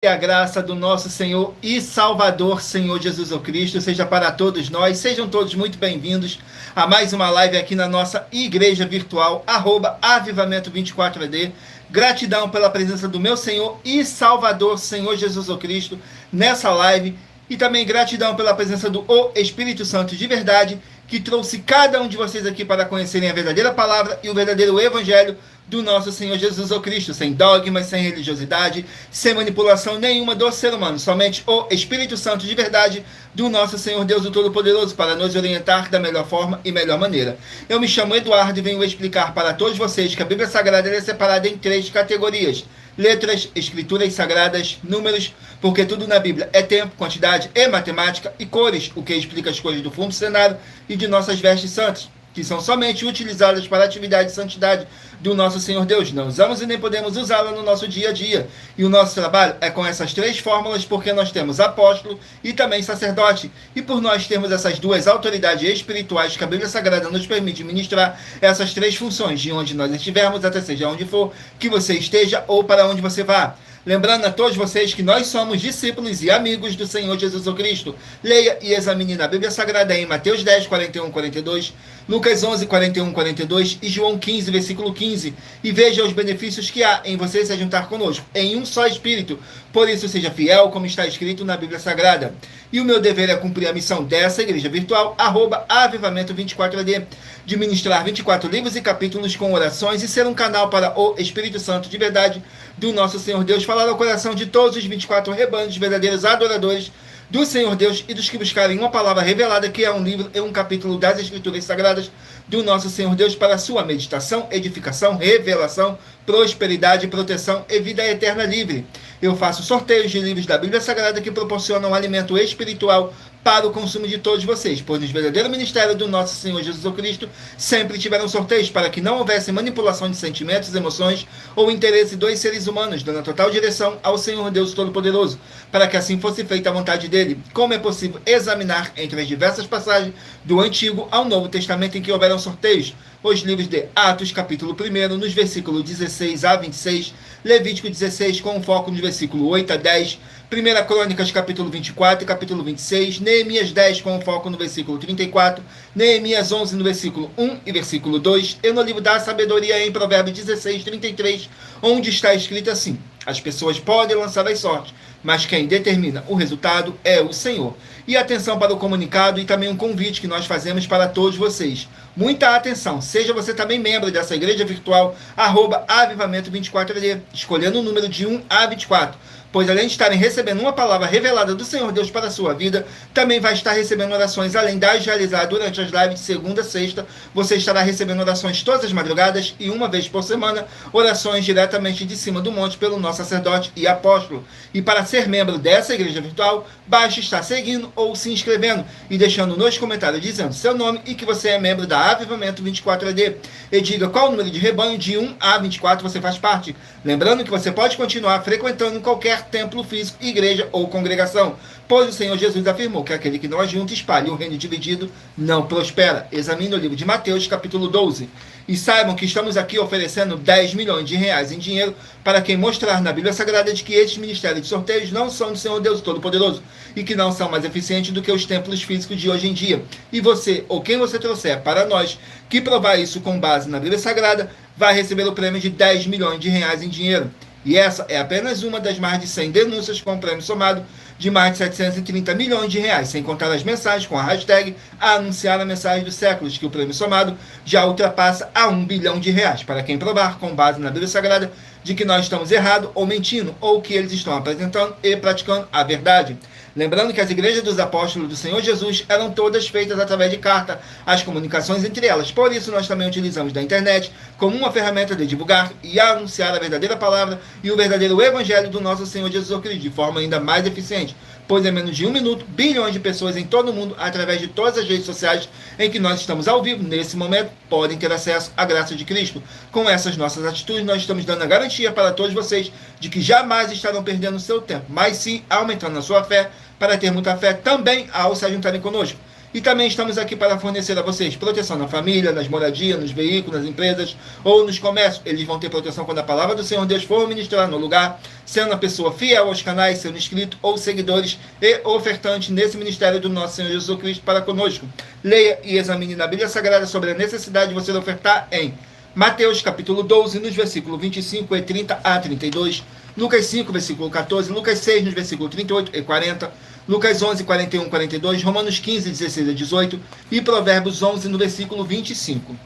E a graça do nosso Senhor e Salvador, Senhor Jesus Cristo, seja para todos nós. Sejam todos muito bem-vindos a mais uma live aqui na nossa igreja virtual, @avivamento24AD. Gratidão pela presença do meu Senhor e Salvador, Senhor Jesus Cristo, nessa live. E também gratidão pela presença do Espírito Santo de verdade, que trouxe cada um de vocês aqui para conhecerem a verdadeira palavra e o verdadeiro evangelho do nosso Senhor Jesus Cristo, sem dogmas, sem religiosidade, sem manipulação nenhuma do ser humano, somente o Espírito Santo de verdade do nosso Senhor Deus o Todo-Poderoso, para nos orientar da melhor forma e melhor maneira. Eu me chamo Eduardo e venho explicar para todos vocês que a Bíblia Sagrada é separada em 3 categorias: letras, escrituras sagradas, números, porque tudo na Bíblia é tempo, quantidade e matemática, e cores, o que explica as cores do fundo do cenário e de nossas vestes santas, que são somente utilizadas para a atividade de santidade do nosso Senhor Deus. Não usamos e nem podemos usá-la no nosso dia a dia. E o nosso trabalho é com essas 3 fórmulas, porque nós temos apóstolo e também sacerdote. E por nós termos essas 2 autoridades espirituais que a Bíblia Sagrada nos permite ministrar essas 3 funções, de onde nós estivermos, até seja onde for que você esteja ou para onde você vá. Lembrando a todos vocês que nós somos discípulos e amigos do Senhor Jesus Cristo. Leia e examine na Bíblia Sagrada em Mateus 10, 41, 42, Lucas 11, 41, 42 e João 15, versículo 15. E veja os benefícios que há em você se juntar conosco, em um só Espírito. Por isso, seja fiel, como está escrito na Bíblia Sagrada. E o meu dever é cumprir a missão dessa igreja virtual, @avivamento24AD, de ministrar 24 livros e capítulos com orações e ser um canal para o Espírito Santo de verdade do nosso Senhor Deus, falar ao coração de todos os 24 rebanhos verdadeiros adoradores do Senhor Deus e dos que buscarem uma palavra revelada, que é um livro e um capítulo das Escrituras Sagradas do nosso Senhor Deus, para sua meditação, edificação, revelação, prosperidade, proteção e vida eterna livre. Eu faço sorteios de livros da Bíblia Sagrada que proporcionam alimento espiritual para o consumo de todos vocês, pois no verdadeiro ministério do nosso Senhor Jesus Cristo sempre tiveram sorteios para que não houvesse manipulação de sentimentos, emoções ou interesse dos seres humanos, dando total direção ao Senhor Deus Todo-Poderoso, para que assim fosse feita a vontade dele. Como é possível examinar entre as diversas passagens do Antigo ao Novo Testamento em que houveram sorteios? Os livros de Atos, capítulo 1, nos versículos 16 a 26, Levítico 16, com foco no versículo 8 a 10, 1 Crônicas, capítulo 24 e capítulo 26, Neemias 10, com foco no versículo 34, Neemias 11, no versículo 1 e versículo 2, e no livro da Sabedoria, em Provérbios 16, 33, onde está escrito assim: as pessoas podem lançar as sortes, mas quem determina o resultado é o Senhor. E atenção para o comunicado e também um convite que nós fazemos para todos vocês. Muita atenção, seja você também membro dessa igreja virtual, @avivamento24AD, escolhendo o número de 1 a 24. Pois além de estarem recebendo uma palavra revelada do Senhor Deus para a sua vida, também vai estar recebendo orações, além das realizadas durante as lives de segunda a sexta. Você estará recebendo orações todas as madrugadas e uma vez por semana, orações diretamente de cima do monte pelo nosso sacerdote e apóstolo. E para ser membro dessa igreja virtual, basta estar seguindo ou se inscrevendo e deixando nos comentários dizendo seu nome e que você é membro da Avivamento 24AD. E diga qual número de rebanho de 1 a 24 você faz parte. Lembrando que você pode continuar frequentando qualquer templo físico, igreja ou congregação, pois o Senhor Jesus afirmou que aquele que não ajunta, espalha, o reino dividido não prospera. Examine o livro de Mateus, capítulo 12. E saibam que estamos aqui oferecendo 10 milhões de reais em dinheiro para quem mostrar na Bíblia Sagrada de que esses ministérios de sorteios não são do Senhor Deus Todo-Poderoso e que não são mais eficientes do que os templos físicos de hoje em dia. E você, ou quem você trouxer para nós, que provar isso com base na Bíblia Sagrada, vai receber o prêmio de 10 milhões de reais em dinheiro. E essa é apenas uma das mais de 100 denúncias com prêmio somado de mais de 730 milhões de reais, sem contar as mensagens com a hashtag a anunciar a mensagem dos séculos, que o prêmio somado já ultrapassa a 1 bilhão de reais, para quem provar, com base na Bíblia Sagrada, de que nós estamos errados ou mentindo, ou que eles estão apresentando e praticando a verdade. Lembrando que as igrejas dos apóstolos do Senhor Jesus eram todas feitas através de carta, as comunicações entre elas. Por isso, nós também utilizamos da internet como uma ferramenta de divulgar e anunciar a verdadeira palavra e o verdadeiro evangelho do nosso Senhor Jesus Cristo, de forma ainda mais eficiente. Pois em menos de 1 minuto, bilhões de pessoas em todo o mundo, através de todas as redes sociais em que nós estamos ao vivo, nesse momento, podem ter acesso à graça de Cristo. Com essas nossas atitudes, nós estamos dando a garantia para todos vocês de que jamais estarão perdendo o seu tempo, mas sim aumentando a sua fé, para ter muita fé também ao se juntarem conosco. E também estamos aqui para fornecer a vocês proteção na família, nas moradias, nos veículos, nas empresas ou nos comércios. Eles vão ter proteção quando a palavra do Senhor Deus for ministrar no lugar, sendo uma pessoa fiel aos canais, sendo inscrito ou seguidores e ofertante nesse ministério do nosso Senhor Jesus Cristo para conosco. Leia e examine na Bíblia Sagrada sobre a necessidade de você ofertar em Mateus capítulo 12, nos versículos 25 e 30 a 32, Lucas 5, versículo 14, Lucas 6, nos versículos 38 e 40, Lucas 11, 41 e 42, Romanos 15, 16 a 18 e Provérbios 11, no versículo 25.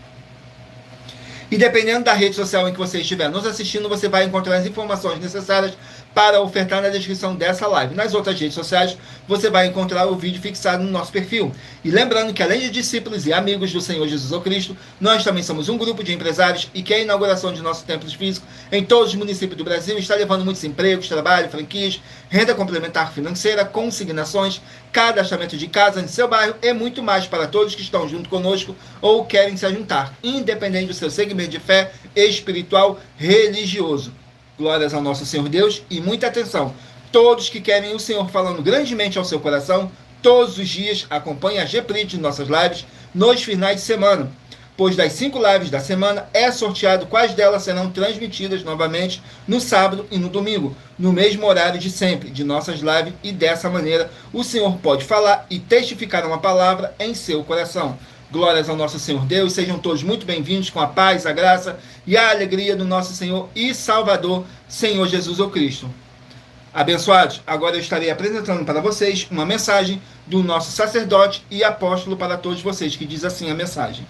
E dependendo da rede social em que você estiver nos assistindo, você vai encontrar as informações necessárias para ofertar na descrição dessa live. Nas outras redes sociais, você vai encontrar o vídeo fixado no nosso perfil. E lembrando que além de discípulos e amigos do Senhor Jesus Cristo, nós também somos um grupo de empresários e que a inauguração de nossos templos físicos em todos os municípios do Brasil está levando muitos empregos, trabalho, franquias, renda complementar financeira, consignações, cadastramento de casa em seu bairro e muito mais para todos que estão junto conosco ou querem se juntar, independente do seu segmento de fé espiritual religioso. Glórias ao nosso Senhor Deus e muita atenção. Todos que querem o Senhor falando grandemente ao seu coração, todos os dias acompanhem as reprises de nossas lives nos finais de semana, pois das 5 lives da semana é sorteado quais delas serão transmitidas novamente no sábado e no domingo, no mesmo horário de sempre, de nossas lives, e dessa maneira o Senhor pode falar e testificar uma palavra em seu coração. Glórias ao nosso Senhor Deus, sejam todos muito bem-vindos com a paz, a graça e a alegria do nosso Senhor e Salvador, Senhor Jesus Cristo. Abençoados, agora eu estarei apresentando para vocês uma mensagem do nosso sacerdote e apóstolo para todos vocês, que diz assim a mensagem.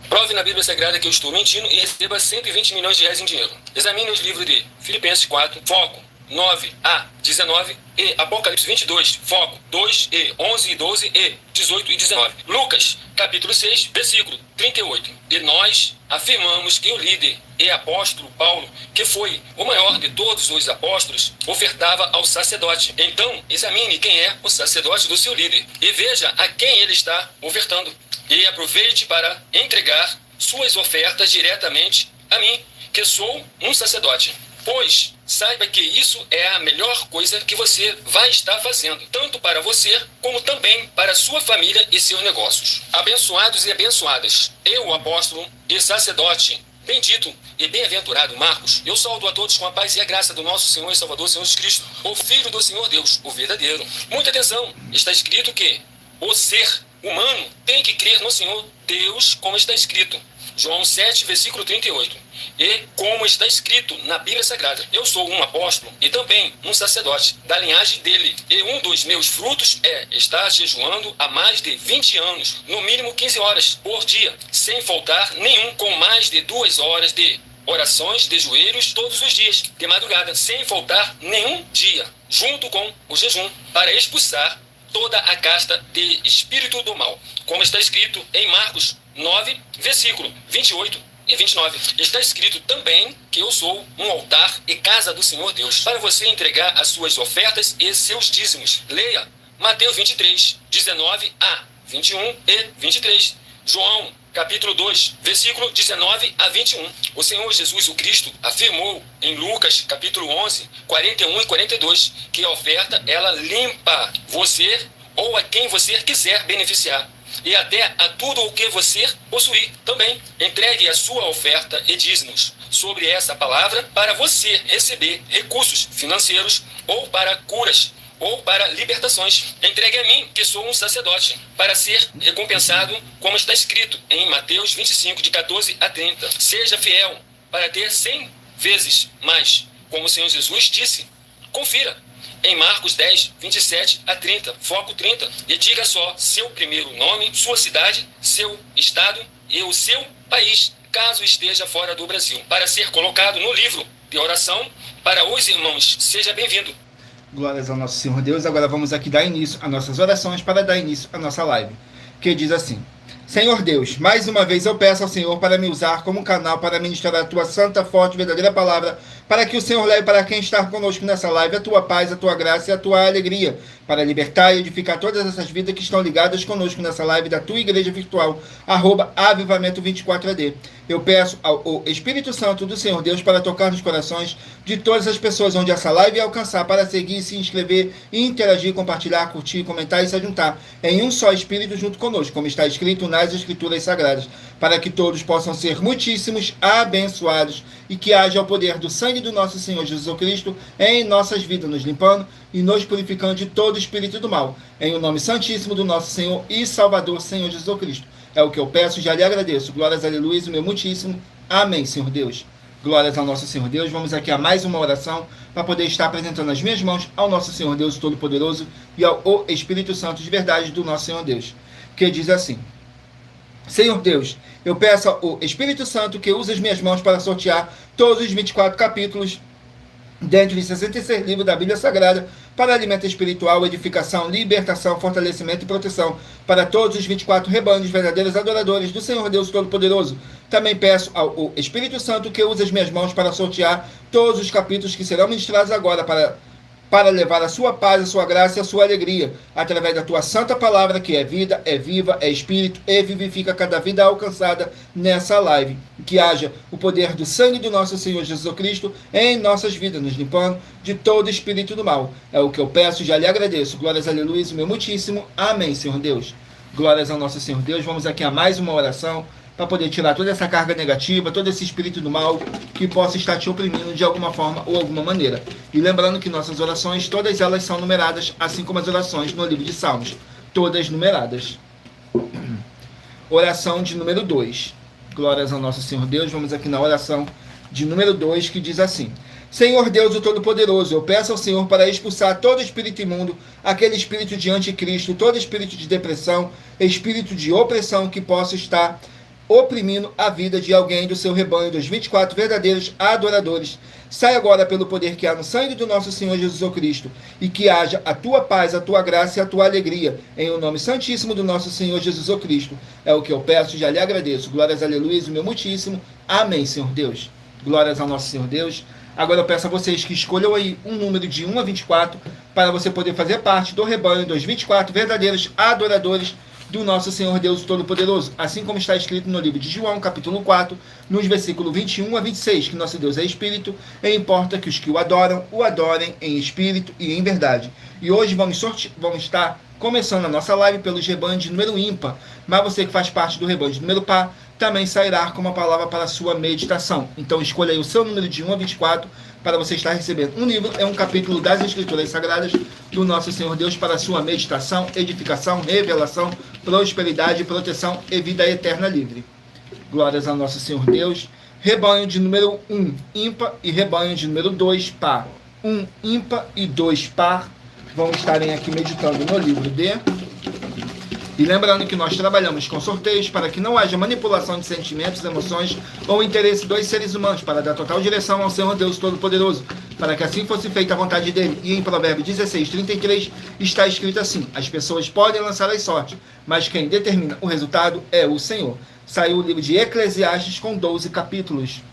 Prove na Bíblia Sagrada que eu estou mentindo e receba 120 milhões de reais em dinheiro. Examine os livros de Filipenses 4, foco 9 a 19 e Apocalipse 22, foco 2 e 11 e 12 e 18 e 19. Lucas, capítulo 6, versículo 38. E nós afirmamos que o líder e apóstolo Paulo, que foi o maior de todos os apóstolos, ofertava ao sacerdote. Então, examine quem é o sacerdote do seu líder e veja a quem ele está ofertando. E aproveite para entregar suas ofertas diretamente a mim, que sou um sacerdote. Pois saiba que isso é a melhor coisa que você vai estar fazendo, tanto para você, como também para sua família e seus negócios. Abençoados e abençoadas, eu, apóstolo e sacerdote, bendito e bem-aventurado Marcos, eu saúdo a todos com a paz e a graça do nosso Senhor e Salvador, Senhor Jesus Cristo, o Filho do Senhor Deus, o verdadeiro. Muita atenção, está escrito que o ser humano tem que crer no Senhor Deus, como está escrito. João 7, versículo 38. E como está escrito na Bíblia Sagrada, eu sou um apóstolo e também um sacerdote da linhagem dele. E um dos meus frutos é estar jejuando há mais de 20 anos, no mínimo 15 horas por dia, sem faltar nenhum, com mais de 2 horas de orações de joelhos todos os dias, de madrugada, sem faltar nenhum dia, junto com o jejum, para expulsar toda a casta de espírito do mal, como está escrito em Marcos 9, versículo 28 e 29. Está escrito também que eu sou um altar e casa do Senhor Deus, para você entregar as suas ofertas e seus dízimos. Leia Mateus 23, 19 a 21 e 23. João, capítulo 2, versículo 19 a 21. O Senhor Jesus o Cristo afirmou em Lucas, capítulo 11, 41 e 42, que a oferta, ela limpa você ou a quem você quiser beneficiar, e até a tudo o que você possuir também. Entregue a sua oferta e dízimos sobre essa palavra para você receber recursos financeiros ou para curas ou para libertações. Entregue a mim, que sou um sacerdote, para ser recompensado, como está escrito em Mateus 25, de 14 a 30. Seja fiel para ter 100 vezes mais, como o Senhor Jesus disse. Confira em Marcos 10, 27 a 30, foco 30, e diga só seu primeiro nome, sua cidade, seu estado e o seu país, caso esteja fora do Brasil, para ser colocado no livro de oração para os irmãos. Seja bem-vindo. Glórias ao nosso Senhor Deus. Agora vamos aqui dar início às nossas orações para dar início à nossa live, que diz assim: Senhor Deus, mais uma vez eu peço ao Senhor para me usar como canal para ministrar a tua santa, forte e verdadeira palavra para que o Senhor leve para quem está conosco nessa live a tua paz, a tua graça e a tua alegria, para libertar e edificar todas essas vidas que estão ligadas conosco nessa live da tua igreja virtual, @avivamento24AD. Eu peço ao Espírito Santo do Senhor Deus para tocar nos corações de todas as pessoas onde essa live alcançar, para seguir, se inscrever, interagir, compartilhar, curtir, comentar e se juntar em um só Espírito junto conosco, como está escrito nas Escrituras Sagradas, para que todos possam ser muitíssimos abençoados e que haja o poder do sangue do nosso Senhor Jesus Cristo em nossas vidas, nos limpando e nos purificando de todo espírito do mal, em o nome santíssimo do nosso Senhor e Salvador, Senhor Jesus Cristo. É o que eu peço e já lhe agradeço. Glórias, aleluia, o meu muitíssimo. Amém, Senhor Deus. Glórias ao nosso Senhor Deus. Vamos aqui a mais uma oração para poder estar apresentando as minhas mãos ao nosso Senhor Deus Todo-Poderoso e ao Espírito Santo de verdade do nosso Senhor Deus, que diz assim: Senhor Deus, eu peço ao Espírito Santo que use as minhas mãos para sortear todos os 24 capítulos dentro de 66 livros da Bíblia Sagrada, para alimento espiritual, edificação, libertação, fortalecimento e proteção para todos os 24 rebanhos verdadeiros adoradores do Senhor Deus Todo-Poderoso. Também peço ao Espírito Santo que use as minhas mãos para sortear todos os capítulos que serão ministrados agora para levar a sua paz, a sua graça e a sua alegria, através da tua santa palavra, que é vida, é viva, é espírito e vivifica cada vida alcançada nessa live. Que haja o poder do sangue do nosso Senhor Jesus Cristo em nossas vidas, nos limpando de todo espírito do mal. É o que eu peço e já lhe agradeço. Glórias, aleluia, o meu muitíssimo. Amém, Senhor Deus. Glórias ao nosso Senhor Deus. Vamos aqui a mais uma oração para poder tirar toda essa carga negativa, todo esse espírito do mal que possa estar te oprimindo de alguma forma ou alguma maneira. E lembrando que nossas orações, todas elas são numeradas, assim como as orações no livro de Salmos, todas numeradas. Oração de número 2. Glórias ao nosso Senhor Deus. Vamos aqui na oração de número 2, que diz assim: Senhor Deus, o Todo-Poderoso, eu peço ao Senhor para expulsar todo espírito imundo, aquele espírito de anticristo, todo espírito de depressão, espírito de opressão que possa estar oprimindo a vida de alguém do seu rebanho, dos 24 verdadeiros adoradores. Sai agora pelo poder que há no sangue do nosso Senhor Jesus Cristo, e que haja a tua paz, a tua graça e a tua alegria, em o nome santíssimo do nosso Senhor Jesus Cristo. É o que eu peço e já lhe agradeço. Glórias, aleluia, o meu muitíssimo. Amém, Senhor Deus. Glórias ao nosso Senhor Deus. Agora eu peço a vocês que escolham aí um número de 1 a 24, para você poder fazer parte do rebanho dos 24 verdadeiros adoradores do nosso Senhor Deus Todo-Poderoso, assim como está escrito no livro de João, capítulo 4, nos versículos 21 a 26, que nosso Deus é Espírito, e importa que os que o adorem em Espírito e em verdade. E hoje vamos estar começando a nossa live pelos rebanhos de número ímpar, mas você que faz parte do rebanho de número par, também sairá com uma palavra para a sua meditação. Então escolha aí o seu número de 1 a 24, para você estar recebendo um livro, é um capítulo das Escrituras Sagradas do nosso Senhor Deus para a sua meditação, edificação, revelação, prosperidade, proteção e vida eterna livre. Glórias ao nosso Senhor Deus. Rebanho de número 1, ímpar, e rebanho de número 2, par. 1, ímpar e 2, par. Vão estarem aqui meditando no livro de... E lembrando que nós trabalhamos com sorteios para que não haja manipulação de sentimentos, emoções ou interesse dos seres humanos, para dar total direção ao Senhor Deus Todo-Poderoso, para que assim fosse feita a vontade dele. E em Provérbios 16:33 está escrito assim: as pessoas podem lançar as sortes, mas quem determina o resultado é o Senhor. Saiu o livro de Eclesiastes com 12 capítulos.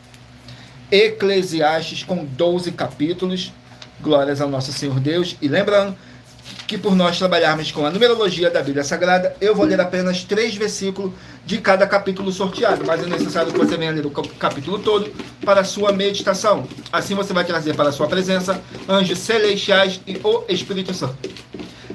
Eclesiastes com 12 capítulos. Glórias ao nosso Senhor Deus. E lembrando que por nós trabalharmos com a numerologia da Bíblia Sagrada, eu vou ler apenas 3 versículos de cada capítulo sorteado, mas é necessário que você venha ler o capítulo todo para a sua meditação. Assim você vai trazer para a sua presença anjos celestiais e o Espírito Santo.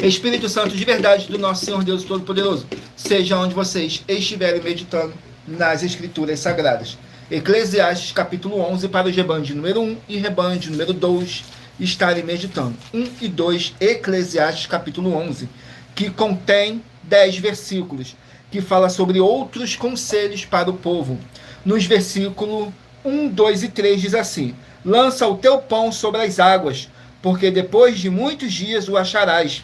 Espírito Santo de verdade do nosso Senhor Deus Todo-Poderoso, seja onde vocês estiverem meditando nas Escrituras Sagradas. Eclesiastes capítulo 11 para o rebanho de número 1 e rebanho de número 2, estarem meditando. 1 e 2, Eclesiastes capítulo 11, que contém 10 versículos, que fala sobre outros conselhos para o povo. Nos versículos 1, 2 e 3 diz assim: lança o teu pão sobre as águas, porque depois de muitos dias o acharás.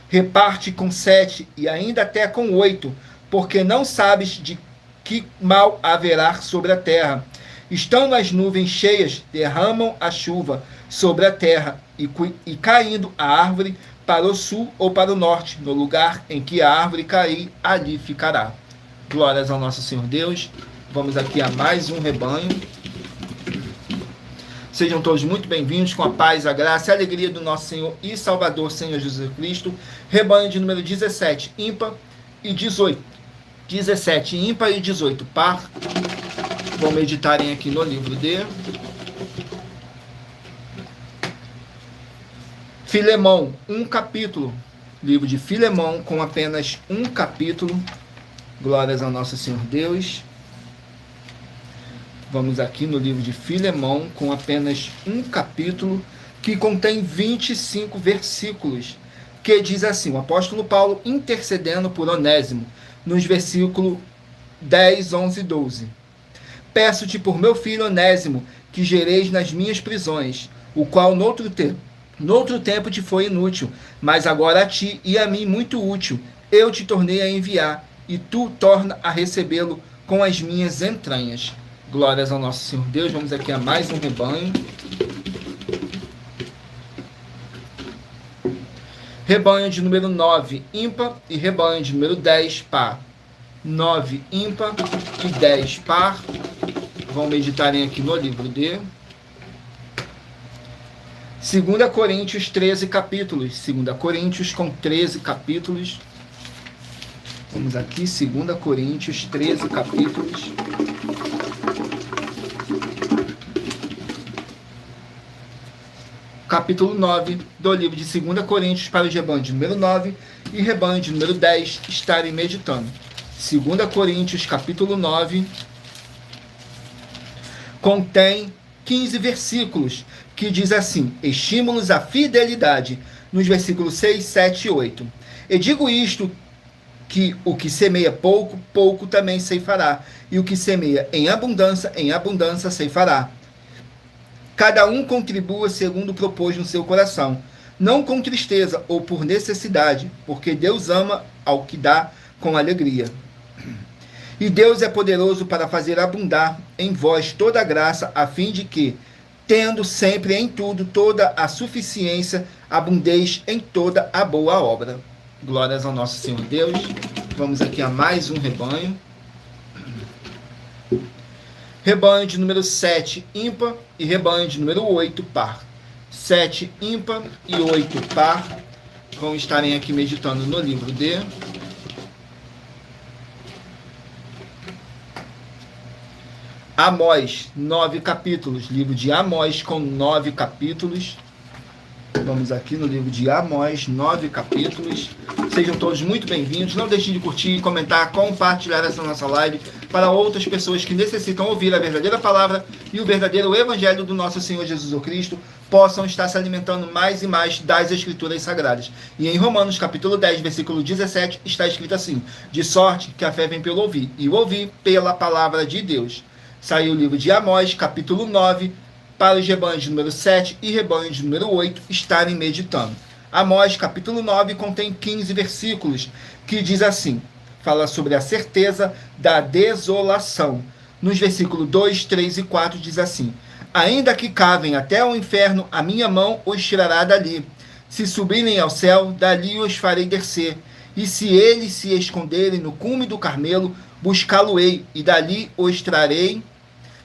Reparte com 7 e ainda até com 8, porque não sabes de que mal haverá sobre a terra. Estando as nuvens cheias, derramam a chuva sobre a terra, e caindo a árvore para o sul ou para o norte, no lugar em que a árvore cair, ali ficará. Glórias ao nosso Senhor Deus. Vamos aqui a mais um rebanho. Sejam todos muito bem-vindos com a paz, a graça e a alegria do nosso Senhor e Salvador, Senhor Jesus Cristo. Rebanho de número 17, ímpar e 18. 17 ímpar e 18 par. Vão meditarem aqui no livro de Filemão, um capítulo. Livro de Filemão com apenas um capítulo. Glórias ao nosso Senhor Deus. Vamos aqui no livro de Filemão com apenas um capítulo que contém 25 versículos, que diz assim, o apóstolo Paulo intercedendo por Onésimo, nos versículos 10, 11 e 12. Peço-te por meu filho Onésimo, que gereis nas minhas prisões, o qual noutro tempo te foi inútil, mas agora a ti e a mim muito útil. Eu te tornei a enviar, e tu torna a recebê-lo com as minhas entranhas. Glórias ao nosso Senhor Deus. Vamos aqui a mais um rebanho. Rebanho de número 9, ímpar, e rebanho de número 10, par. 9, ímpar, e 10, par. Vão meditarem aqui no livro de 2 Coríntios, 13 capítulos. 2 Coríntios com 13 capítulos. Vamos aqui, 2 Coríntios, 13 capítulos. Capítulo 9 do livro de 2 Coríntios para o rebanho de número 9 e rebanho de número 10 estarem meditando. 2 Coríntios, capítulo 9, contém 15 versículos, que diz assim, estímulos à fidelidade, nos versículos 6, 7 e 8. E digo isto, que o que semeia pouco, pouco também ceifará, e o que semeia em abundância ceifará. Cada um contribua segundo propôs no seu coração, não com tristeza ou por necessidade, porque Deus ama ao que dá com alegria. E Deus é poderoso para fazer abundar em vós toda a graça, a fim de que, tendo sempre em tudo toda a suficiência, abundeis em toda a boa obra. Glórias ao nosso Senhor Deus. Vamos aqui a mais um rebanho. Rebanho de número 7, ímpar, e rebanho de número 8, par. 7, ímpar, e 8, par. Vão estarem aqui meditando no livro de Amós, 9 capítulos. Livro de Amós com 9 capítulos. Vamos aqui no livro de Amós, 9 capítulos. Sejam todos muito bem-vindos. Não deixem de curtir, comentar, compartilhar essa nossa live para outras pessoas que necessitam ouvir a verdadeira palavra e o verdadeiro evangelho do nosso Senhor Jesus Cristo possam estar se alimentando mais e mais das Escrituras Sagradas. E em Romanos, capítulo 10, versículo 17, está escrito assim, de sorte que a fé vem pelo ouvir, e o ouvir pela palavra de Deus. Saiu o livro de Amós, capítulo 9, para os rebanhos de número 7 e rebanho de número 8 estarem meditando. Amós, capítulo 9, contém 15 versículos, que diz assim, fala sobre a certeza da desolação. Nos versículos 2, 3 e 4 diz assim, ainda que cavem até o inferno, a minha mão os tirará dali. Se subirem ao céu, dali os farei descer. E se eles se esconderem no cume do Carmelo, buscá-lo-ei, e dali os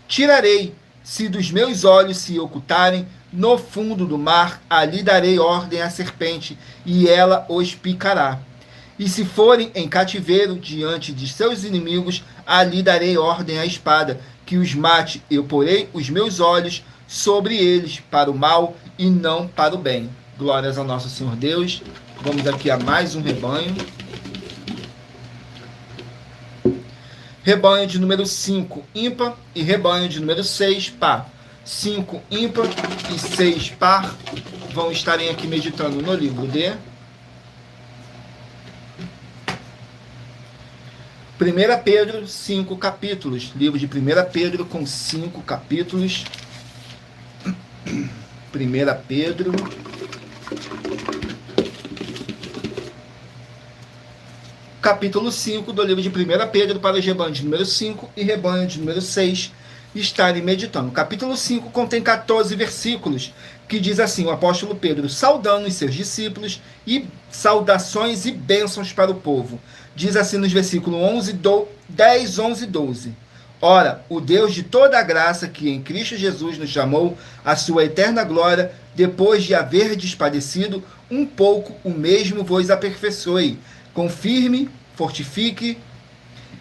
tirarei. Se dos meus olhos se ocultarem no fundo do mar, ali darei ordem à serpente, e ela os picará. E se forem em cativeiro diante de seus inimigos, ali darei ordem à espada, que os mate. Eu porei os meus olhos sobre eles, para o mal e não para o bem. Glórias ao nosso Senhor Deus. Vamos aqui a mais um rebanho. Rebanho de número 5, ímpar, e rebanho de número 6, par. 5, ímpar, e 6, par. Vão estarem aqui meditando no livro de 1 Pedro, 5 capítulos. Livro de 1 Pedro com 5 capítulos. 1 Pedro... capítulo 5 do livro de 1 Pedro para os rebanhos de número 5 e rebanho de número 6 estarem meditando. Capítulo 5 contém 14 versículos, que diz assim, o apóstolo Pedro saudando os seus discípulos e saudações e bênçãos para o povo. Diz assim nos versículos 10, 11 e 12. Ora, o Deus de toda a graça, que em Cristo Jesus nos chamou à sua eterna glória, depois de haverdes padecido um pouco, o mesmo vos aperfeiçoe, confirme, fortifique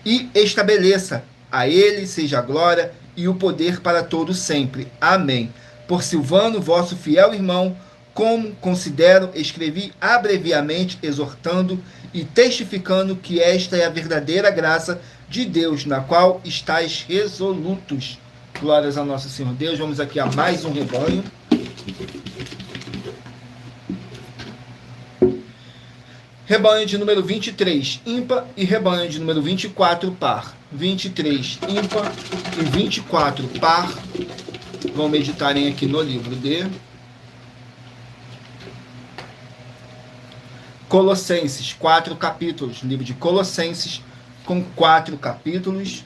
e estabeleça. A ele seja a glória e o poder para todo sempre. Amém. Por Silvano, vosso fiel irmão, como considero, escrevi abreviamente, exortando e testificando que esta é a verdadeira graça de Deus, na qual estáis resolutos. Glórias a nosso Senhor Deus. Vamos aqui a mais um rebanho. Rebanho de número 23, ímpar, e rebanho de número 24, par. 23, ímpar, e 24, par. Vão meditarem aqui no livro de Colossenses, 4 capítulos. Livro de Colossenses, com 4 capítulos.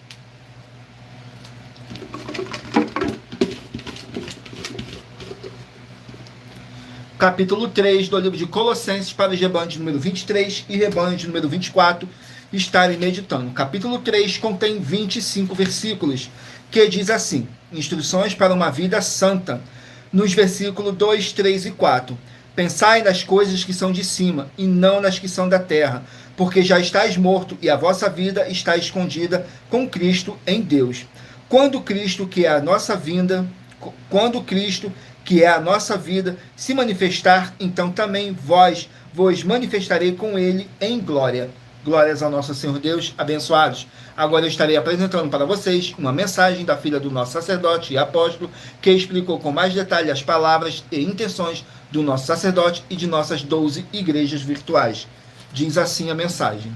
Capítulo 3 do livro de Colossenses, para o rebanho de número 23 e rebanho de número 24 estarem meditando. Capítulo 3 contém 25 versículos, que diz assim: instruções para uma vida santa. Nos versículos 2, 3 e 4. Pensai nas coisas que são de cima, e não nas que são da terra, porque já estáis morto, e a vossa vida está escondida com Cristo em Deus. Quando Cristo, que é a nossa vida, se manifestar, então também vos manifestarei com ele em glória. Glórias ao nosso Senhor Deus, abençoados. Agora eu estarei apresentando para vocês uma mensagem da filha do nosso sacerdote e apóstolo, que explicou com mais detalhe as palavras e intenções do nosso sacerdote e de nossas 12 igrejas virtuais. Diz assim a mensagem.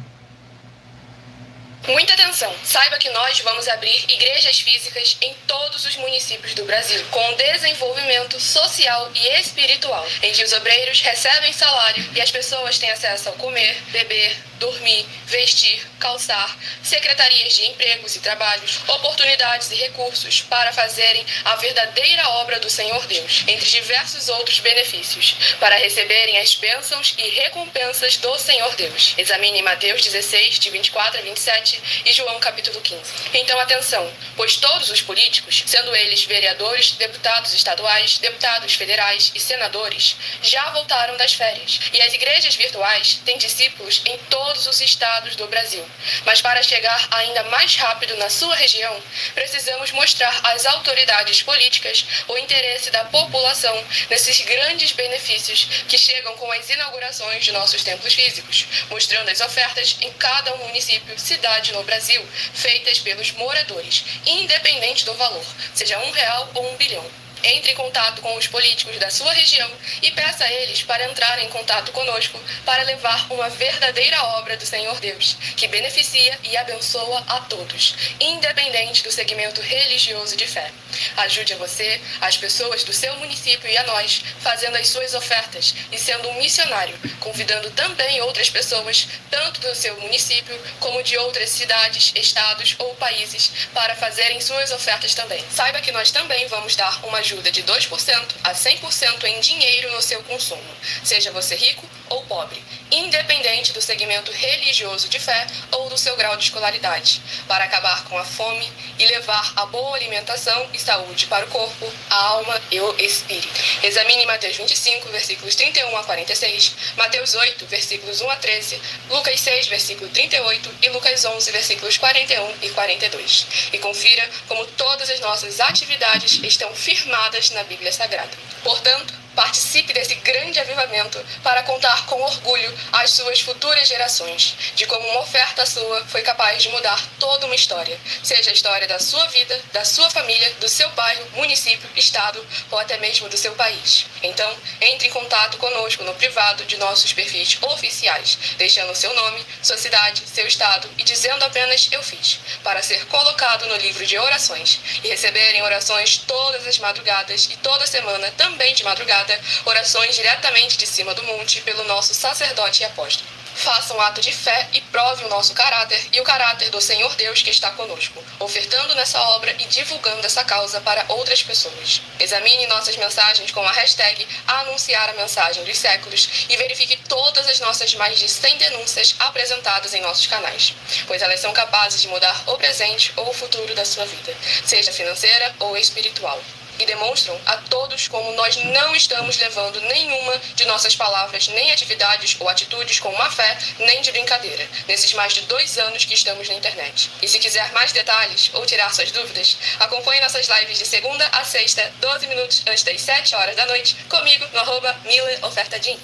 Muita atenção! Saiba que nós vamos abrir igrejas físicas em todos os municípios do Brasil, com desenvolvimento social e espiritual, em que os obreiros recebem salário e as pessoas têm acesso ao comer, beber, dormir, vestir, calçar, secretarias de empregos e trabalhos, oportunidades e recursos para fazerem a verdadeira obra do Senhor Deus, entre diversos outros benefícios, para receberem as bênçãos e recompensas do Senhor Deus. Examine Mateus 16, de 24 a 27, e João capítulo 15. Então atenção, pois todos os políticos, sendo eles vereadores, deputados estaduais, deputados federais e senadores, já voltaram das férias, e as igrejas virtuais têm discípulos em todos os estados do Brasil. Mas para chegar ainda mais rápido na sua região, precisamos mostrar às autoridades políticas o interesse da população nesses grandes benefícios que chegam com as inaugurações de nossos templos físicos, mostrando as ofertas em cada município, cidade no Brasil, feitas pelos moradores, independente do valor, seja R$1 ou 1 bilhão. Entre em contato com os políticos da sua região e peça a eles para entrar em contato conosco para levar uma verdadeira obra do Senhor Deus, que beneficia e abençoa a todos, independente do segmento religioso de fé. Ajude a você, as pessoas do seu município e a nós, fazendo as suas ofertas e sendo um missionário, convidando também outras pessoas, tanto do seu município como de outras cidades, estados ou países, para fazerem suas ofertas também. Saiba que nós também vamos dar uma ajuda de 2% a 100% em dinheiro no seu consumo, seja você rico ou pobre, independente do segmento religioso de fé ou do seu grau de escolaridade, para acabar com a fome e levar a boa alimentação e saúde para o corpo, a alma e o espírito. Examine Mateus 25, versículos 31 a 46, Mateus 8, versículos 1 a 13, Lucas 6, versículo 38 e Lucas 11, versículos 41 e 42. E confira como todas as nossas atividades estão firmadas na Bíblia Sagrada. Portanto, participe desse grande avivamento para contar com orgulho às suas futuras gerações de como uma oferta sua foi capaz de mudar toda uma história, seja a história da sua vida, da sua família, do seu bairro, município, estado ou até mesmo do seu país. Então, entre em contato conosco no privado de nossos perfis oficiais, deixando seu nome, sua cidade, seu estado e dizendo apenas "eu fiz", para ser colocado no livro de orações e receberem orações todas as madrugadas e toda semana também de madrugada, orações diretamente de cima do monte pelo nosso sacerdote e apóstolo. Faça um ato de fé e prove o nosso caráter e o caráter do Senhor Deus que está conosco, ofertando nessa obra e divulgando essa causa para outras pessoas. Examine nossas mensagens com a hashtag Anunciar a Mensagem dos Séculos e verifique todas as nossas mais de 100 denúncias apresentadas em nossos canais, pois elas são capazes de mudar o presente ou o futuro da sua vida, seja financeira ou espiritual. E demonstram a todos como nós não estamos levando nenhuma de nossas palavras, nem atividades ou atitudes com má fé, nem de brincadeira, nesses mais de 2 anos que estamos na internet. E se quiser mais detalhes ou tirar suas dúvidas, acompanhe nossas lives de segunda a sexta, 12 minutos antes das 7 horas da noite, comigo no @MileOfertaDin.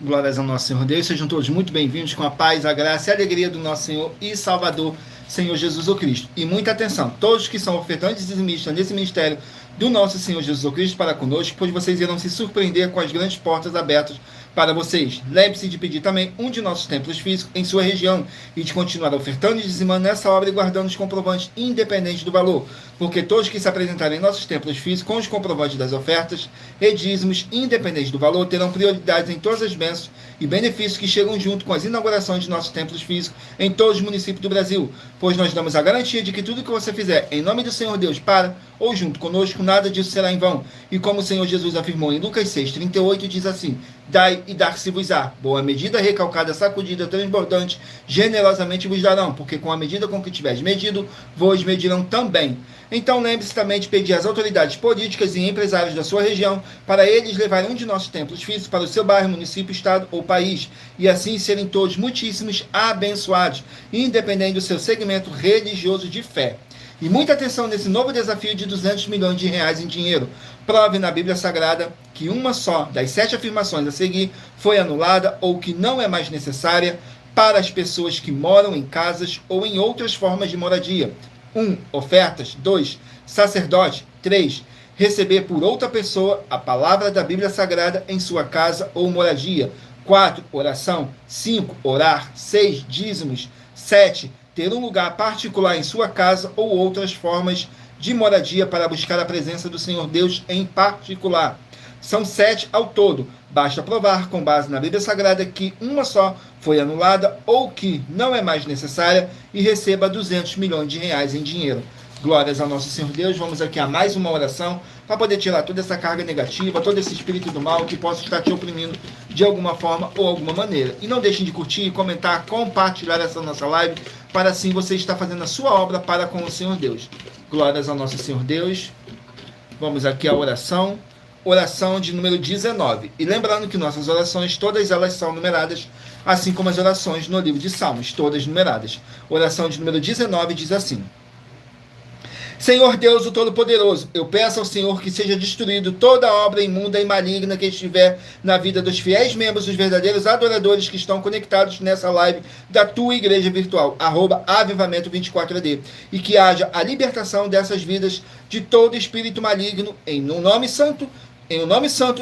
Glórias ao nosso Senhor Deus, sejam todos muito bem-vindos com a paz, a graça e a alegria do nosso Senhor e Salvador, Senhor Jesus o Cristo. E muita atenção, todos que são ofertantes e dizimistas nesse ministério do nosso Senhor Jesus o Cristo para conosco, pois vocês irão se surpreender com as grandes portas abertas para vocês. Lembre-se de pedir também um de nossos templos físicos em sua região e de continuar ofertando e dizimando nessa obra e guardando os comprovantes independente do valor, porque todos que se apresentarem em nossos templos físicos com os comprovantes das ofertas e dízimos independente do valor terão prioridades em todas as bênçãos e benefícios que chegam junto com as inaugurações de nossos templos físicos em todos os municípios do Brasil, pois nós damos a garantia de que tudo que você fizer em nome do Senhor Deus para ou junto conosco, nada disso será em vão. E como o Senhor Jesus afirmou em Lucas 6:38, diz assim: dai e dar-se-vos-á. Boa medida, recalcada, sacudida, transbordante, generosamente vos darão, porque com a medida com que tiveres medido, vos medirão também. Então lembre-se também de pedir às autoridades políticas e empresários da sua região para eles levarem um de nossos templos físicos para o seu bairro, município, estado ou país, e assim serem todos muitíssimos abençoados, independente do seu segmento religioso de fé. E muita atenção nesse novo desafio de 200 milhões de reais em dinheiro. Prove na Bíblia Sagrada que uma só das 7 afirmações a seguir foi anulada ou que não é mais necessária para as pessoas que moram em casas ou em outras formas de moradia. 1. Ofertas. 2. Sacerdote. 3. Receber por outra pessoa a palavra da Bíblia Sagrada em sua casa ou moradia. 4. Oração. 5. Orar. 6. Dízimos. 7. Ter um lugar particular em sua casa ou outras formas de moradia para buscar a presença do Senhor Deus em particular. São 7 ao todo. Basta provar, com base na Bíblia Sagrada, que uma só foi anulada ou que não é mais necessária e receba 200 milhões de reais em dinheiro. Glórias ao nosso Senhor Deus. Vamos aqui a mais uma oração para poder tirar toda essa carga negativa, todo esse espírito do mal que possa estar te oprimindo de alguma forma ou alguma maneira. E não deixem de curtir, comentar, compartilhar essa nossa live, para assim você estar fazendo a sua obra para com o Senhor Deus. Glórias ao nosso Senhor Deus. Vamos aqui à oração. Oração de número 19. E lembrando que nossas orações, todas elas são numeradas, assim como as orações no livro de Salmos, todas numeradas. Oração de número 19 diz assim: Senhor Deus, o Todo-Poderoso, eu peço ao Senhor que seja destruído toda obra imunda e maligna que estiver na vida dos fiéis membros, dos verdadeiros adoradores que estão conectados nessa live da tua igreja virtual, @avivamento24AD, e que haja a libertação dessas vidas de todo espírito maligno, em um nome santo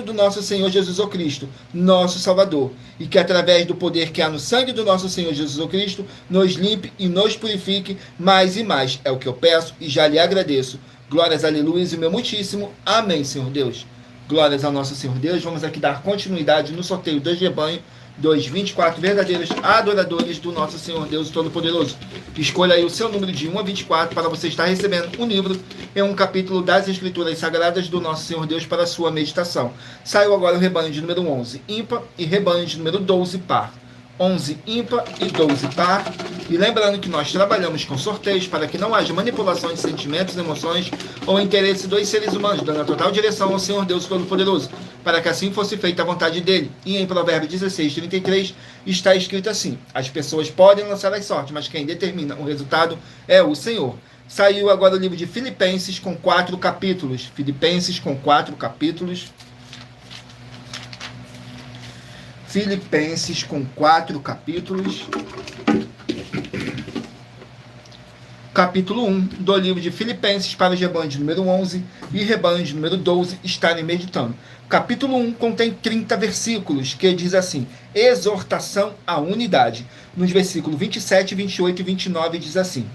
do nosso Senhor Jesus o Cristo, nosso Salvador, e que através do poder que há no sangue do nosso Senhor Jesus o Cristo, nos limpe e nos purifique mais e mais. É o que eu peço e já lhe agradeço. Glórias, aleluias e meu muitíssimo. Amém, Senhor Deus. Glórias ao nosso Senhor Deus. Vamos aqui dar continuidade no sorteio do rebanho dos 24 verdadeiros adoradores do nosso Senhor Deus Todo-Poderoso. Escolha aí o seu número de 1 a 24 para você estar recebendo um livro em um capítulo das Escrituras Sagradas do nosso Senhor Deus para a sua meditação. Saiu agora o rebanho de número 11 ímpar e rebanho de número 12 par. 11 ímpar e 12 par. E lembrando que nós trabalhamos com sorteios para que não haja manipulação de sentimentos, emoções ou interesse dos seres humanos, dando a total direção ao Senhor Deus Todo-Poderoso, para que assim fosse feita a vontade dele. E em Provérbios 16:33 está escrito assim: as pessoas podem lançar as sortes, mas quem determina o resultado é o Senhor. Saiu agora o livro de Filipenses com 4 capítulos. Filipenses com 4 capítulos. Filipenses com 4 capítulos. Capítulo 1 do livro de Filipenses para o rebanho de número 11 e rebanho de número 12 estarem meditando. Capítulo 1 contém 30 versículos, que diz assim: exortação à unidade. Nos versículos 27, 28 e 29 diz assim: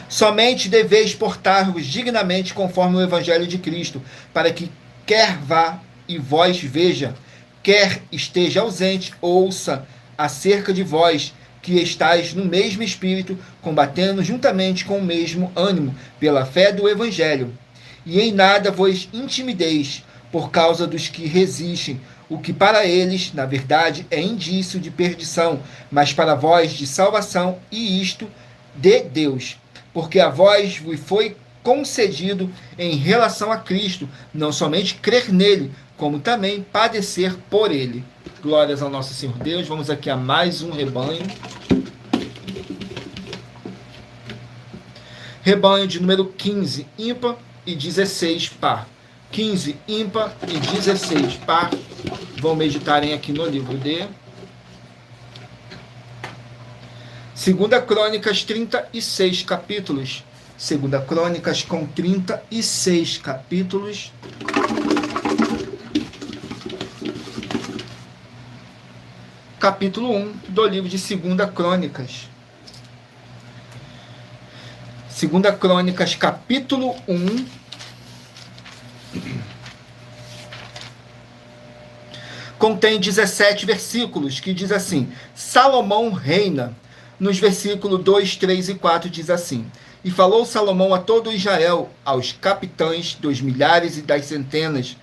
somente deveis portar-vos dignamente conforme o evangelho de Cristo, para que quer vá e vós veja, quer esteja ausente, ouça acerca de vós, que estáis no mesmo espírito, combatendo juntamente com o mesmo ânimo, pela fé do Evangelho. E em nada vos intimideis, por causa dos que resistem, o que para eles, na verdade, é indício de perdição, mas para vós de salvação, e isto de Deus. Porque a vós vos foi concedido em relação a Cristo, não somente crer nele, como também padecer por ele. Glórias ao nosso Senhor Deus. Vamos aqui a mais um rebanho. Rebanho de número 15, ímpar, e 16, par. 15, ímpar, e 16, par. Vão meditarem aqui no livro de 2 Crônicas, 36 capítulos. 2 Crônicas com 36 capítulos. Capítulo 1 do livro de 2 Crônicas. 2 Crônicas, capítulo 1. Contém 17 versículos, que diz assim: Salomão reina. Nos versículos 2, 3 e 4 diz assim: E falou Salomão a todo Israel, aos capitães dos milhares e das centenas,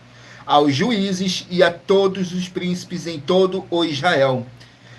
aos juízes e a todos os príncipes em todo o Israel,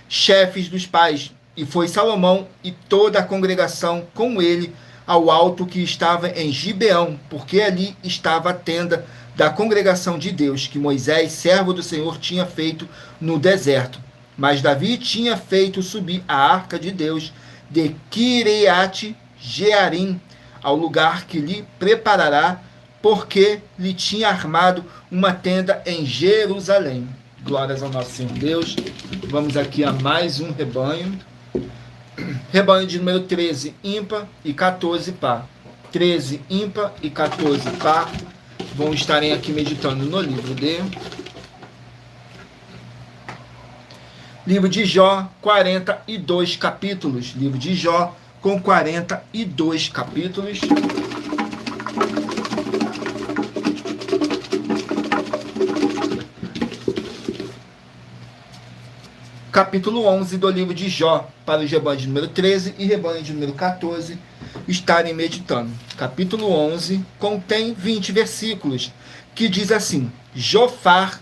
chefes dos pais. E foi Salomão e toda a congregação com ele ao alto que estava em Gibeão, porque ali estava a tenda da congregação de Deus, que Moisés, servo do Senhor, tinha feito no deserto. Mas Davi tinha feito subir a arca de Deus de Quireate Jearim, ao lugar que lhe preparará, porque lhe tinha armado uma tenda em Jerusalém. Glórias ao nosso Senhor Deus. Vamos aqui a mais um rebanho. Rebanho de número 13, ímpar, e 14, par. 13, ímpar, e 14, par. Vão estarem aqui meditando no livro de livro de Jó, 42 capítulos. Livro de Jó com 42 capítulos. Capítulo 11 do livro de Jó, para o rebanho de número 13 e rebanho de número 14 estarem meditando. Capítulo 11 contém 20 versículos, que diz assim: Zofar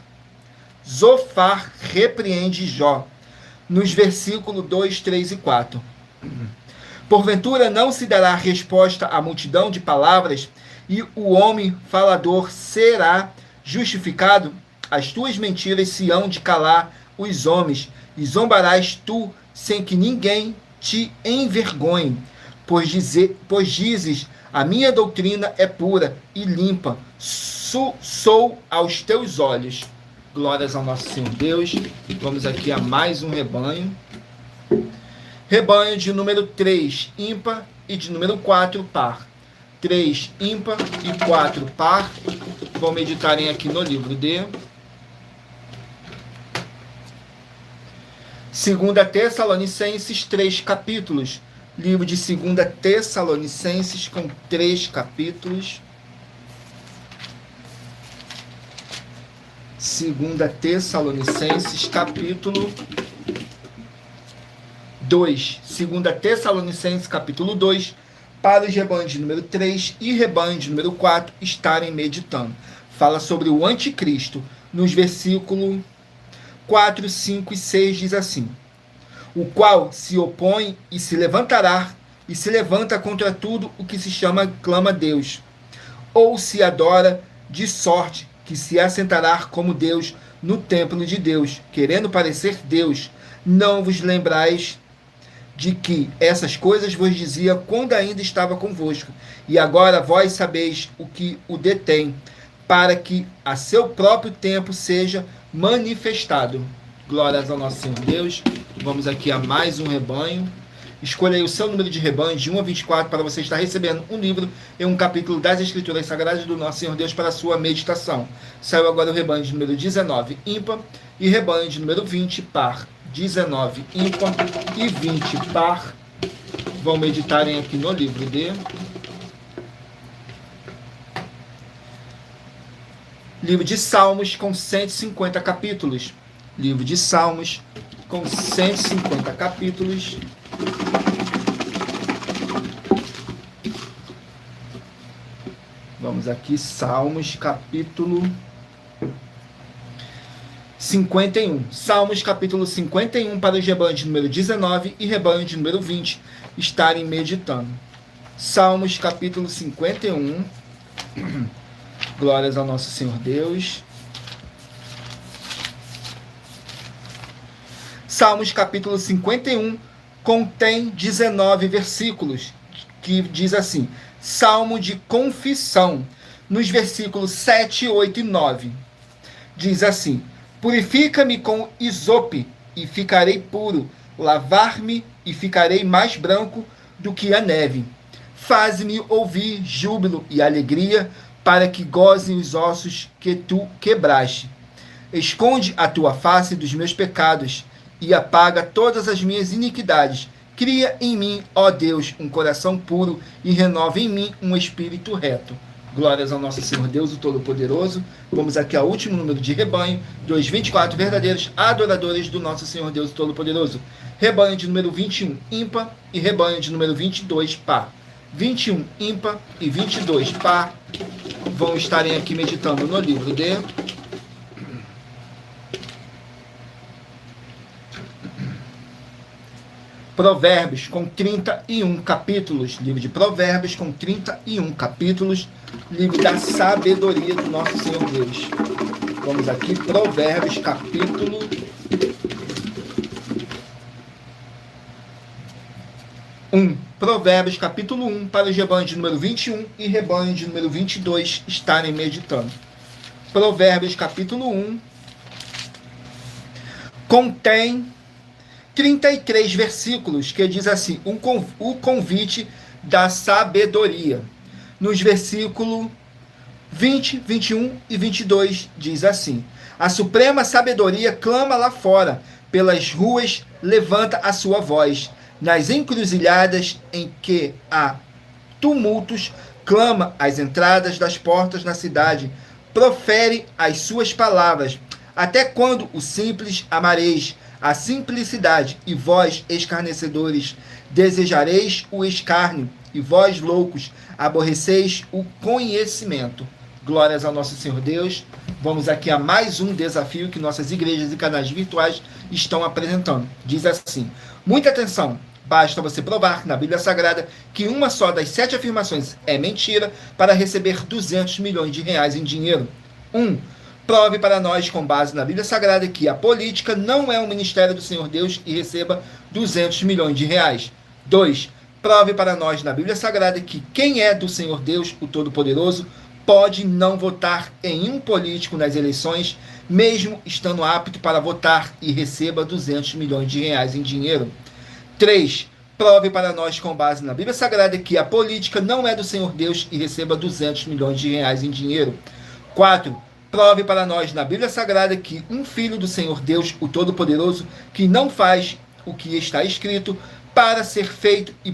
repreende Jó, nos versículos 2, 3 e 4. Porventura não se dará resposta à multidão de palavras, e o homem falador será justificado? As tuas mentiras se hão de calar os homens, e zombarás tu, sem que ninguém te envergonhe. Pois dizes, a minha doutrina é pura e limpa, sou aos teus olhos. Glórias ao nosso Senhor Deus. Vamos aqui a mais um rebanho. Rebanho de número 3, ímpar, e de número 4, par. 3, ímpar, e 4, par. Vão meditarem aqui no livro de 2 Tessalonicenses, 3 capítulos. Livro de 2 Tessalonicenses, com 3 capítulos. 2 Tessalonicenses, capítulo 2. 2 Tessalonicenses, capítulo 2, para os rebanhos de número 3 e rebanho de número 4 estarem meditando. Fala sobre o anticristo. Nos versículos 4, 5 e 6 diz assim: O qual se opõe e se levantará, e se levanta contra tudo o que se chama clama Deus, ou se adora, de sorte que se assentará como Deus no templo de Deus, querendo parecer Deus. Não vos lembrais de que essas coisas vos dizia quando ainda estava convosco, e agora vós sabeis o que o detém, para que a seu próprio tempo seja manifestado. Glórias ao nosso Senhor Deus. Vamos aqui a mais um rebanho. Escolha aí o seu número de rebanho, de 1 a 24, para você estar recebendo um livro e um capítulo das Escrituras Sagradas do nosso Senhor Deus para a sua meditação. Saiu agora o rebanho de número 19, ímpar, e rebanho de número 20, par. 19, ímpar, e 20, par. Vão meditarem aqui no livro de livro de Salmos, com 150 capítulos. Livro de Salmos, com 150 capítulos. Vamos aqui, Salmos, capítulo 51. Salmos, capítulo 51, para os rebanhos de número 19 e rebanho de número 20 estarem meditando. Salmos, capítulo 51. Glórias ao nosso Senhor Deus. Salmos, capítulo 51, contém 19 versículos, que diz assim: Salmo de confissão, nos versículos 7, 8 e 9. Diz assim: Purifica-me com isope, e ficarei puro. Lavar-me, e ficarei mais branco do que a neve. Faz-me ouvir júbilo e alegria, para que gozem os ossos que tu quebraste. Esconde a tua face dos meus pecados, e apaga todas as minhas iniquidades. Cria em mim, ó Deus, um coração puro, e renova em mim um espírito reto. Glórias ao nosso Senhor Deus, o Todo-Poderoso. Vamos aqui ao último número de rebanho, dos 24 verdadeiros adoradores do nosso Senhor Deus, o Todo-Poderoso. Rebanho de número 21, ímpar, e rebanho de número 22, par. 21, ímpar, e 22, par, vão estarem aqui meditando no livro de Provérbios, com 31 capítulos. Livro de Provérbios, com 31 capítulos. Livro da sabedoria do nosso Senhor Deus. Vamos aqui, Provérbios, capítulo 1. Provérbios, capítulo 1, para os rebanhos de número 21 e rebanho de número 22 estarem meditando. Provérbios, capítulo 1, contém 33 versículos, que diz assim: o convite da sabedoria. Nos versículos 20, 21 e 22 diz assim: a suprema sabedoria clama lá fora, pelas ruas levanta a sua voz, nas encruzilhadas em que há tumultos, clama às entradas das portas na cidade, profere as suas palavras. Até quando o simples amareis a simplicidade, e vós, escarnecedores, desejareis o escárnio, e vós, loucos, aborreceis o conhecimento. Glórias ao nosso Senhor Deus. Vamos aqui a mais um desafio que nossas igrejas e canais virtuais estão apresentando. Diz assim: muita atenção, basta você provar na Bíblia Sagrada que uma só das 7 afirmações é mentira para receber 200 milhões de reais em dinheiro. 1. Prove para nós, com base na Bíblia Sagrada, que a política não é um ministério do Senhor Deus e receba 200 milhões de reais. 2. Prove para nós na Bíblia Sagrada que quem é do Senhor Deus, o Todo-Poderoso, pode não votar em um político nas eleições, mesmo estando apto para votar, e receba 200 milhões de reais em dinheiro. 3. Prove para nós, com base na Bíblia Sagrada, que a política não é do Senhor Deus e receba 200 milhões de reais em dinheiro. 4. Prove para nós na Bíblia Sagrada que um filho do Senhor Deus, o Todo-Poderoso, que não faz o que está escrito para ser feito e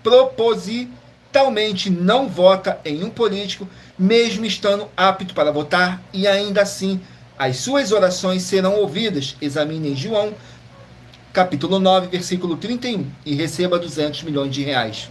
propositalmente não vota em um político, mesmo estando apto para votar, e ainda assim as suas orações serão ouvidas. Examinem João, capítulo 9, versículo 31, e receba 200 milhões de reais.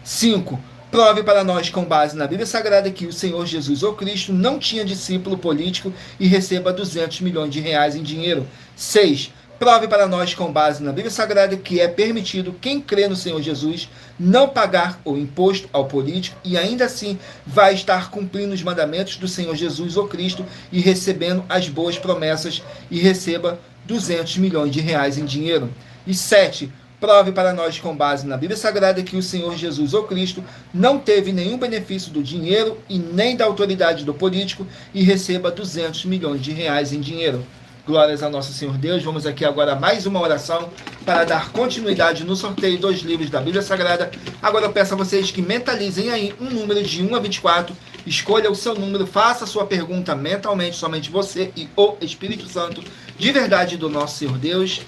5. Prove para nós, com base na Bíblia Sagrada, que o Senhor Jesus, ou Cristo, não tinha discípulo político e receba 200 milhões de reais em dinheiro. 6. Prove para nós, com base na Bíblia Sagrada, que é permitido quem crê no Senhor Jesus não pagar o imposto ao político e ainda assim vai estar cumprindo os mandamentos do Senhor Jesus, ou Cristo, e recebendo as boas promessas, e receba 200 milhões de reais em dinheiro. E 7. Prove para nós, com base na Bíblia Sagrada, que o Senhor Jesus, ou Cristo, não teve nenhum benefício do dinheiro e nem da autoridade do político, e receba 200 milhões de reais em dinheiro. Glórias ao nosso Senhor Deus. Vamos aqui agora a mais uma oração para dar continuidade no sorteio dos livros da Bíblia Sagrada. Agora eu peço a vocês que mentalizem aí um número de 1 a 24. Escolha o seu número, faça a sua pergunta mentalmente, somente você e o Espírito Santo de verdade do nosso Senhor Deus.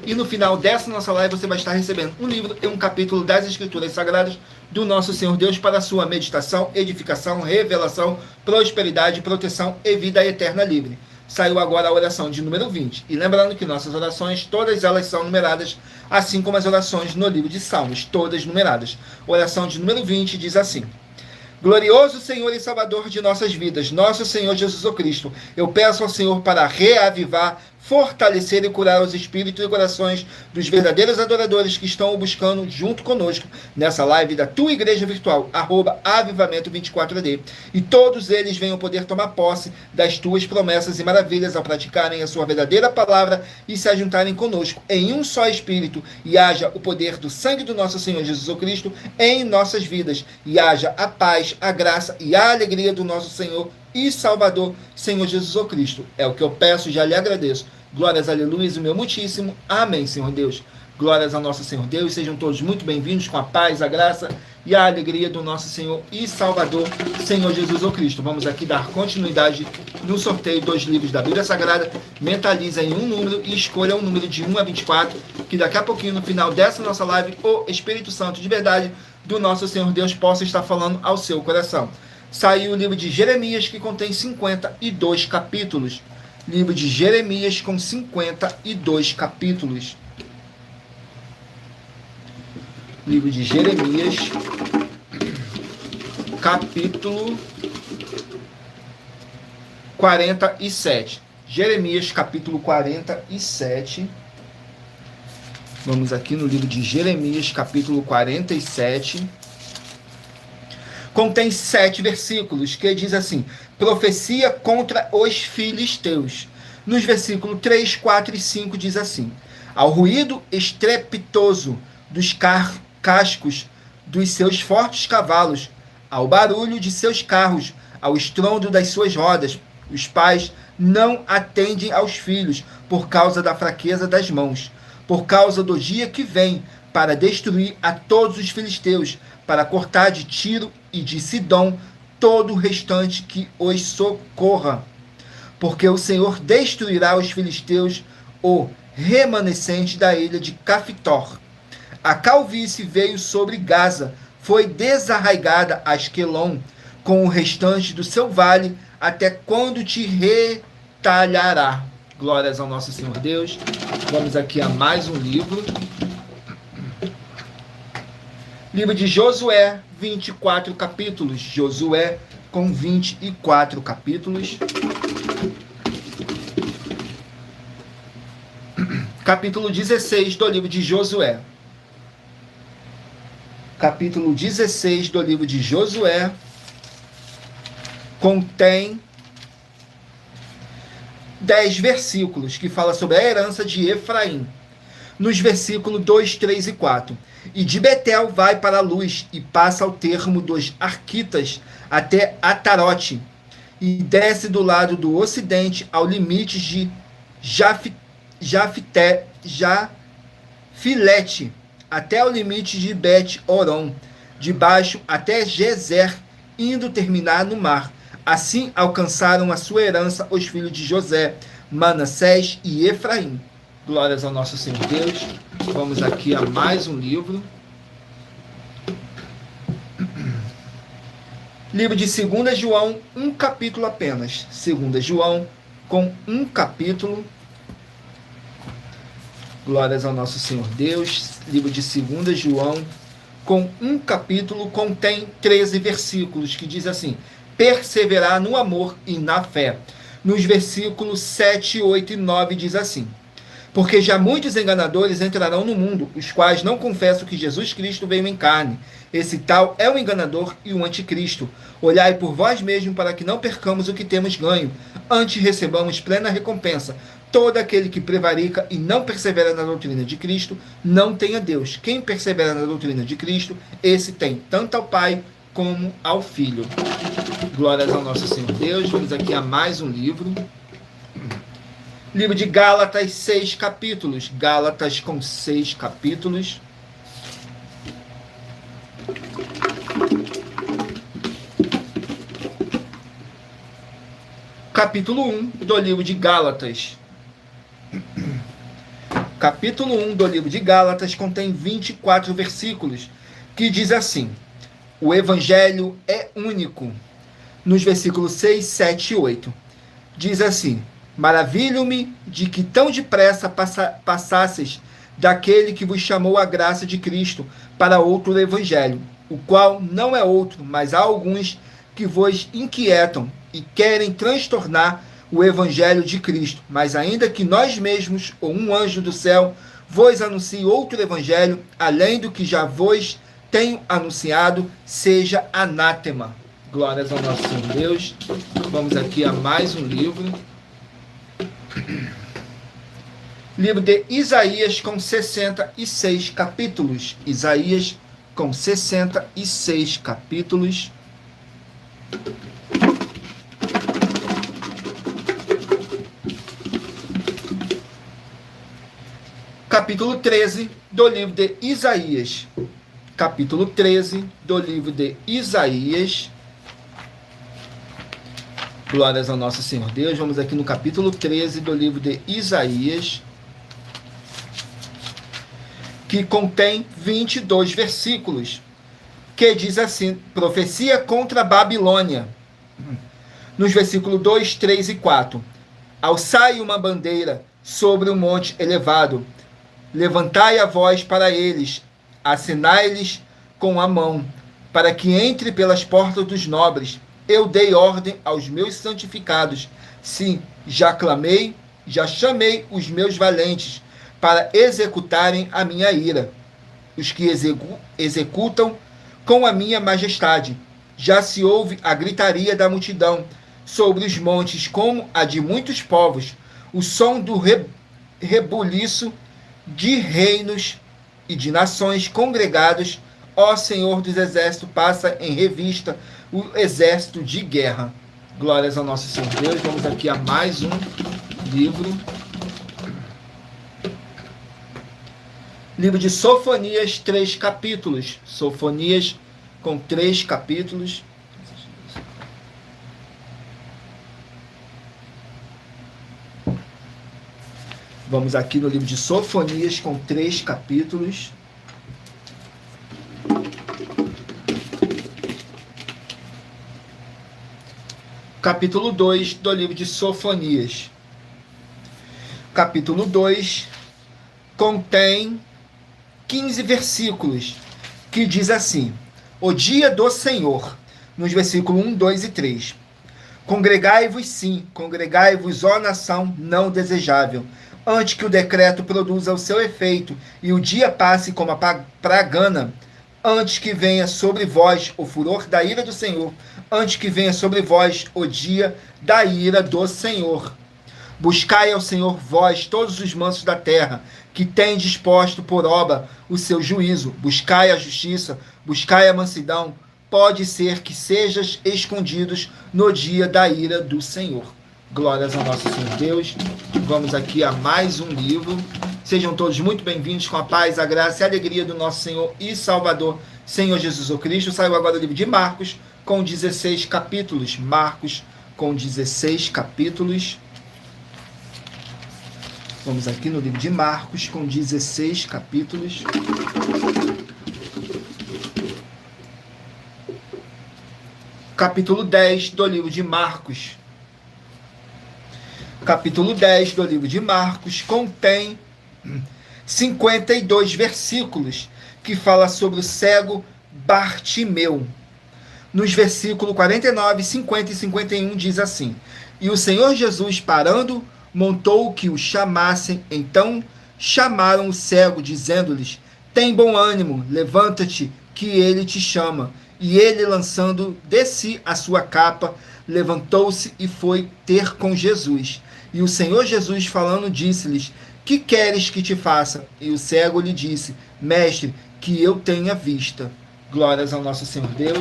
E no final dessa nossa live você vai estar recebendo um livro e um capítulo das Escrituras Sagradas do nosso Senhor Deus para a sua meditação, edificação, revelação, prosperidade, proteção e vida eterna livre. saiu agora a oração de número 20. E lembrando que nossas orações, todas elas são numeradas, assim como as orações no livro de Salmos, todas numeradas. Oração de número 20 diz assim: Glorioso Senhor e Salvador de nossas vidas, nosso Senhor Jesus Cristo, eu peço ao Senhor para reavivar, fortalecer e curar os espíritos e corações dos verdadeiros adoradores que estão o buscando junto conosco nessa live da tua igreja virtual, @avivamento24D. E todos eles venham poder tomar posse das tuas promessas e maravilhas ao praticarem a sua verdadeira palavra e se ajuntarem conosco em um só espírito, e haja o poder do sangue do nosso Senhor Jesus Cristo em nossas vidas, e haja a paz, a graça e a alegria do nosso Senhor e Salvador, Senhor Jesus Cristo. É o que eu peço e já lhe agradeço. Glórias, aleluia, o meu muitíssimo. Amém, Senhor Deus. Glórias ao nosso Senhor Deus. Sejam todos muito bem-vindos com a paz, a graça e a alegria do nosso Senhor e Salvador, Senhor Jesus Cristo. Vamos aqui dar continuidade no sorteio dos livros da Bíblia Sagrada. Mentalize em um número e escolha um número de 1 a 24, que daqui a pouquinho, no final dessa nossa live, o Espírito Santo de verdade do nosso Senhor Deus possa estar falando ao seu coração. Saiu o livro de Jeremias, que contém 52 capítulos. Livro de Jeremias com 52 capítulos. Livro de Jeremias, capítulo 47. Jeremias, capítulo 47. Vamos aqui no livro de Jeremias, capítulo 47. Contém 7 versículos, que diz assim: profecia contra os filisteus. Nos versículos 3, 4 e 5 diz assim: ao ruído estrepitoso dos cascos dos seus fortes cavalos, ao barulho de seus carros, ao estrondo das suas rodas, os pais não atendem aos filhos por causa da fraqueza das mãos, por causa do dia que vem para destruir a todos os filisteus, para cortar de Tiro e de Sidom todo o restante que os socorra. Porque o Senhor destruirá os filisteus, o remanescente da ilha de Cafitor. A calvície veio sobre Gaza, foi desarraigada a Asquelon, com o restante do seu vale, até quando te retalhará. Glórias ao nosso Senhor Deus. Vamos aqui a mais um livro. Livro de Josué, 24 capítulos. Josué com 24 capítulos. Capítulo 16 do livro de Josué. Capítulo 16 do livro de Josué contém 10 versículos que fala sobre a herança de Efraim. Nos versículos 2, 3 e 4. E de Betel vai para a luz e passa ao termo dos Arquitas até Atarote, e desce do lado do ocidente ao limite de Jafilete, até o limite de Bet-Oron, de baixo até Gezer, indo terminar no mar. Assim alcançaram a sua herança os filhos de José, Manassés e Efraim. Glórias ao nosso Senhor Deus. Vamos aqui a mais um livro. Livro de 2 João, um capítulo apenas. 2 João, com um capítulo. Glórias ao nosso Senhor Deus. Livro de 2 João, com um capítulo, contém 13 versículos, que diz assim: perseverar no amor e na fé. Nos versículos 7, 8 e 9 diz assim: porque já muitos enganadores entrarão no mundo, os quais não confessam que Jesus Cristo veio em carne. Esse tal é o enganador e o anticristo. Olhai por vós mesmos para que não percamos o que temos ganho, antes recebamos plena recompensa. Todo aquele que prevarica e não persevera na doutrina de Cristo, não tem a Deus. Quem persevera na doutrina de Cristo, esse tem tanto ao Pai como ao Filho. Glórias ao nosso Senhor Deus. Vamos aqui a mais um livro. Livro de Gálatas, 6 capítulos. Gálatas com 6 capítulos. Capítulo 1 do livro de Gálatas. Capítulo 1 do livro de Gálatas contém 24 versículos, que diz assim: o evangelho é único. Nos versículos 6, 7 e 8. Diz assim: Maravilho-me de que tão depressa passasseis daquele que vos chamou a graça de Cristo para outro evangelho, o qual não é outro, mas há alguns que vos inquietam e querem transtornar o evangelho de Cristo. Mas ainda que nós mesmos, ou um anjo do céu, vos anuncie outro evangelho, além do que já vos tenho anunciado, seja anátema. Glórias ao nosso Senhor Deus. Vamos aqui a mais um livro. Livro de Isaías com 66 capítulos. Isaías com 66 capítulos. Capítulo 13 do livro de Isaías. Capítulo 13 do livro de Isaías. Glórias ao nosso Senhor Deus. Vamos aqui no capítulo 13 do livro de Isaías, que contém 22 versículos, que diz assim: profecia contra a Babilônia. Nos versículos 2, 3 e 4. Alçai uma bandeira sobre o monte elevado, levantai a voz para eles, assinai-lhes com a mão, para que entre pelas portas dos nobres. Eu dei ordem aos meus santificados. Sim, já clamei, já chamei os meus valentes para executarem a minha ira. Os que executam com a minha majestade. Já se ouve a gritaria da multidão sobre os montes, como a de muitos povos, o som do rebuliço de reinos e de nações congregados. Ó Senhor dos exércitos, passa em revista o exército de guerra. Glórias ao nosso Senhor Deus. Vamos aqui a mais um livro. Livro de Sofonias, 3 capítulos. Sofonias com 3 capítulos. Vamos aqui no livro de Sofonias com 3 capítulos. Capítulo 2 do livro de Sofonias. Capítulo 2 contém 15 versículos, que diz assim: o dia do Senhor, nos versículos 1, 2 e 3. Congregai-vos sim, congregai-vos, ó nação não desejável, antes que o decreto produza o seu efeito, e o dia passe como a pragana, antes que venha sobre vós o furor da ira do Senhor, antes que venha sobre vós o dia da ira do Senhor. Buscai ao Senhor vós, todos os mansos da terra, que têm disposto por obra o seu juízo. Buscai a justiça, buscai a mansidão. Pode ser que sejais escondidos no dia da ira do Senhor. Glórias ao nosso Senhor Deus. Vamos aqui a mais um livro. Sejam todos muito bem-vindos, com a paz, a graça e a alegria do nosso Senhor e Salvador, Senhor Jesus o Cristo. Saiu agora o livro de Marcos, com 16 capítulos. Marcos, com 16 capítulos. Vamos aqui no livro de Marcos, com 16 capítulos. Capítulo 10 do livro de Marcos. Capítulo 10 do livro de Marcos contém 52 versículos, que fala sobre o cego Bartimeu. Nos versículos 49, 50 e 51 diz assim: e o Senhor Jesus, parando, montou que o chamassem. Então chamaram o cego, dizendo-lhes: tem bom ânimo, levanta-te, que ele te chama. E ele, lançando de si a sua capa, levantou-se e foi ter com Jesus. E o Senhor Jesus, falando, disse-lhes: que queres que te faça? E o cego lhe disse: mestre, que eu tenha vista. Glórias ao nosso Senhor Deus.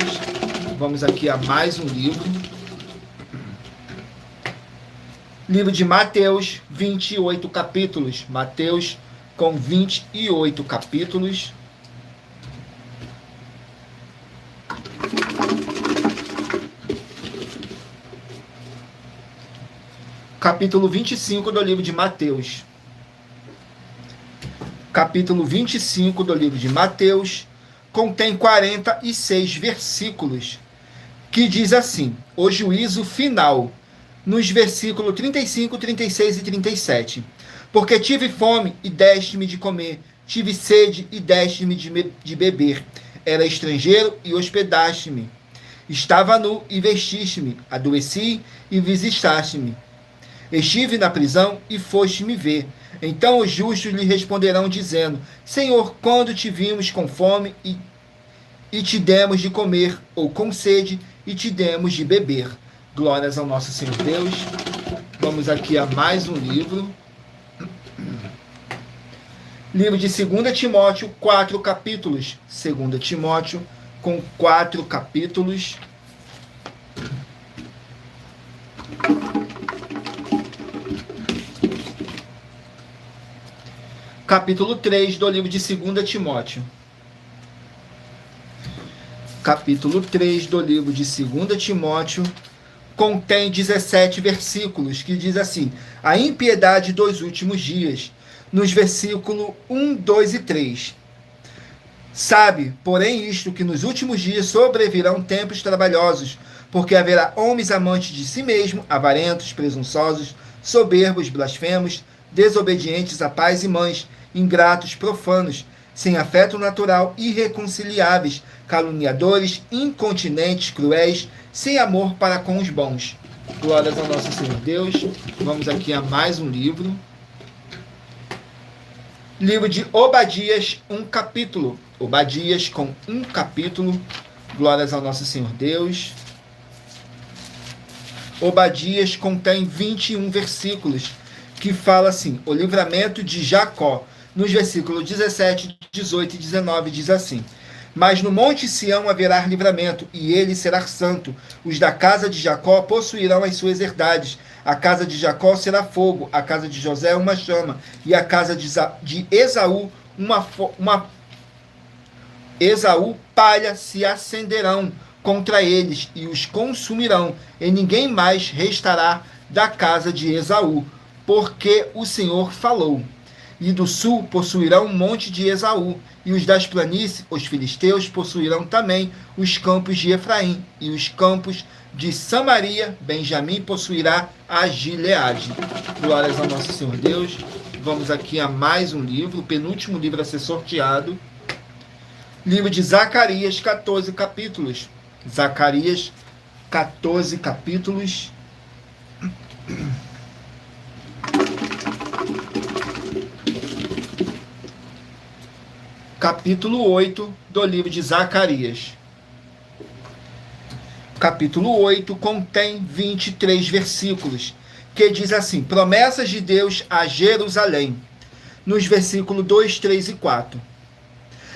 Vamos aqui a mais um livro. Livro de Mateus, 28 capítulos. Mateus com 28 capítulos. Capítulo 25 do livro de Mateus. Capítulo 25 do livro de Mateus contém 46 versículos, que diz assim: o juízo final. nos versículos 35, 36 e 37. Porque tive fome e deste-me de comer, tive sede e deste-me de beber. Era estrangeiro e hospedaste-me. Estava nu e vestiste-me, adoeci e visitaste-me. Estive na prisão e foste me ver. Então os justos lhe responderão, dizendo: Senhor, quando te vimos com fome e te demos de comer, ou com sede e te demos de beber. Glórias ao nosso Senhor Deus. Vamos aqui a mais um livro. Livro de 2 Timóteo, 4 capítulos. 2 Timóteo, com 4 capítulos. Capítulo 3 do livro de 2 Timóteo. Capítulo 3 do livro de 2 Timóteo contém 17 versículos, que diz assim: a impiedade dos últimos dias, nos versículos 1, 2 e 3. Sabe, porém, isto, que nos últimos dias sobrevirão tempos trabalhosos, porque haverá homens amantes de si mesmo, avarentos, presunçosos, soberbos, blasfemos, desobedientes a pais e mães, ingratos, profanos, sem afeto natural, irreconciliáveis, caluniadores, incontinentes, cruéis, sem amor para com os bons. Glórias ao nosso Senhor Deus. Vamos aqui a mais um livro. Livro de Obadias, um capítulo. Obadias com um capítulo. Glórias ao nosso Senhor Deus. Obadias contém 21 versículos, que fala assim: o livramento de Jacó. Nos versículos 17, 18 e 19 diz assim: mas no monte Sião haverá livramento, e ele será santo. Os da casa de Jacó possuirão as suas herdades. A casa de Jacó será fogo, a casa de José uma chama, e a casa de Esaú Esaú palha se acenderão contra eles, e os consumirão, e ninguém mais restará da casa de Esaú, porque o Senhor falou. E do sul possuirão um monte de Esaú, e os das planícies, os filisteus, possuirão também os campos de Efraim, e os campos de Samaria, Benjamim possuirá a Gileade. Glórias ao nosso Senhor Deus. Vamos aqui a mais um livro, o penúltimo livro a ser sorteado. Livro de Zacarias, 14 capítulos. Zacarias, 14 capítulos. Capítulo 8 do livro de Zacarias. Capítulo 8 contém 23 versículos, que diz assim: promessas de Deus a Jerusalém. Nos versículos 2, 3 e 4.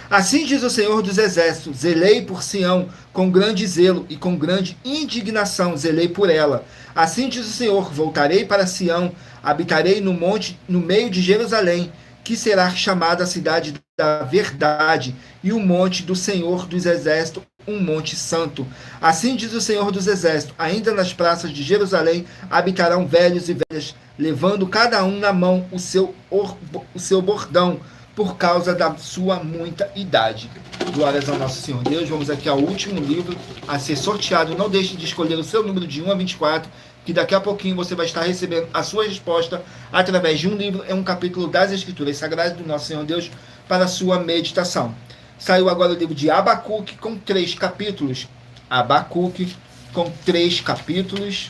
Assim diz o Senhor dos Exércitos: zelei por Sião com grande zelo e com grande indignação zelei por ela. Assim diz o Senhor: voltarei para Sião, habitarei no monte, no meio de Jerusalém, que será chamada a cidade da verdade, e o monte do Senhor dos Exércitos, um monte santo. Assim diz o Senhor dos Exércitos: ainda nas praças de Jerusalém habitarão velhos e velhas, levando cada um na mão o seu bordão, por causa da sua muita idade. Glórias ao nosso Senhor Deus. Vamos aqui ao último livro a ser sorteado. Não deixe de escolher o seu número de 1 a 24, que daqui a pouquinho você vai estar recebendo a sua resposta através de um livro, é um capítulo das Escrituras Sagradas do nosso Senhor Deus, para a sua meditação. Saiu agora o livro de Abacuque com 3 capítulos. Abacuque com 3 capítulos.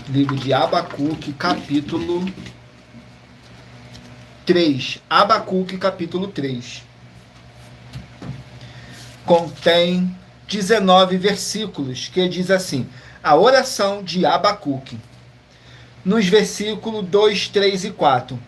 Livro de Abacuque, capítulo 3. Abacuque, capítulo 3. Contém 19 versículos, que diz assim: a oração de Abacuque. Nos versículos 2, 3 e 4.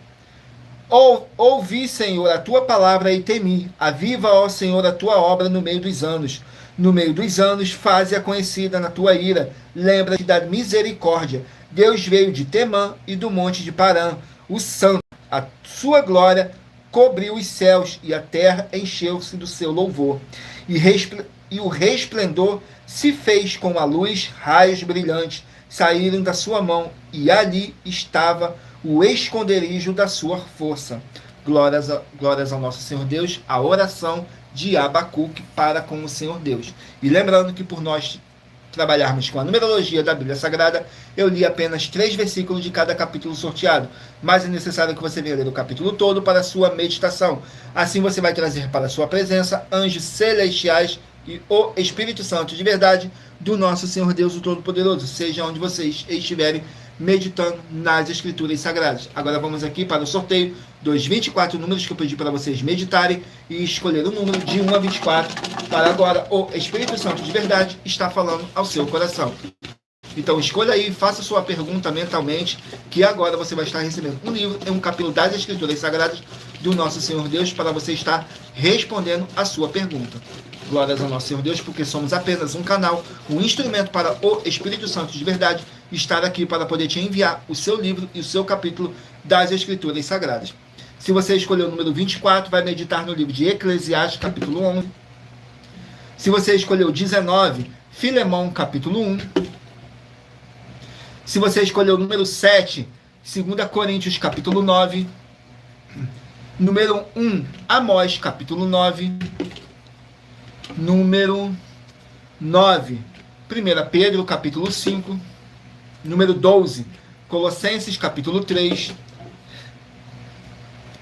Ouvi, Senhor, a tua palavra e temi. Aviva, ó Senhor, a tua obra no meio dos anos. No meio dos anos, faze-a conhecida na tua ira. Lembra-te da misericórdia. Deus veio de Temã e do monte de Parã, o santo. A sua glória cobriu os céus, e a terra encheu-se do seu louvor. E o resplendor se fez com a luz, raios brilhantes saíram da sua mão, e ali estava o esconderijo da sua força. Glórias ao nosso Senhor Deus, a oração de Abacuque para com o Senhor Deus. E lembrando que por nós trabalharmos com a numerologia da Bíblia Sagrada, eu li apenas 3 versículos de cada capítulo sorteado, mas é necessário que você venha ler o capítulo todo para a sua meditação. Assim você vai trazer para a sua presença anjos celestiais e o Espírito Santo de verdade do nosso Senhor Deus, o Todo-Poderoso, seja onde vocês estiverem meditando nas Escrituras Sagradas. Agora vamos aqui para o sorteio dos 24 números que eu pedi para vocês meditarem e escolher o número de 1 a 24 para agora o Espírito Santo de verdade está falando ao seu coração. Então escolha aí, faça sua pergunta mentalmente, que agora você vai estar recebendo um livro e um capítulo das Escrituras Sagradas do nosso Senhor Deus para você estar respondendo a sua pergunta. Glórias ao nosso Senhor Deus, porque somos apenas um canal, um instrumento para o Espírito Santo de verdade estar aqui para poder te enviar o seu livro e o seu capítulo das Escrituras Sagradas. Se você escolher o número 24, vai meditar no livro de Eclesiastes, capítulo 11. Se você escolher o 19, Filemão, capítulo 1. Se você escolher o número 7, 2 Coríntios, capítulo 9. Número 1, Amós, capítulo 9. Número 9, 1 Pedro, capítulo 5. Número 12, Colossenses, capítulo 3.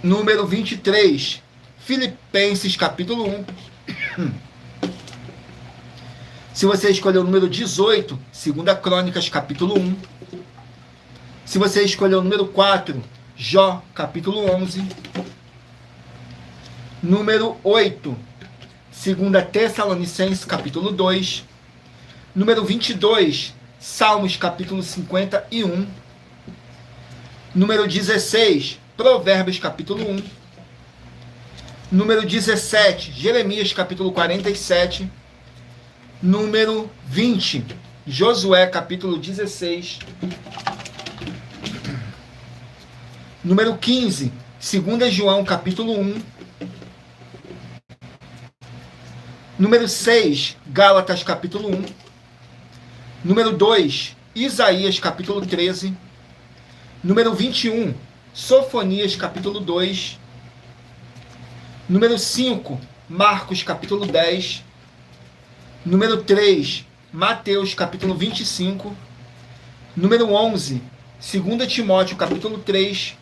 Número 23, Filipenses, capítulo 1. Se você escolher o número 18, 2 Crônicas, capítulo 1. Se você escolher o número 4, Jó, capítulo 11. Número 8, 2 Tessalonicenses, capítulo 2. Número 22, Salmos, capítulo 51. Número 16, Provérbios, capítulo 1. Número 17, Jeremias, capítulo 47. Número 20, Josué, capítulo 16. Número 15, 2 João, capítulo 1. Número 6, Gálatas, capítulo 1. Número 2, Isaías, capítulo 13. Número 21, Sofonias, capítulo 2. Número 5, Marcos, capítulo 10. Número 3, Mateus, capítulo 25. Número 11, 2 Timóteo, capítulo 3.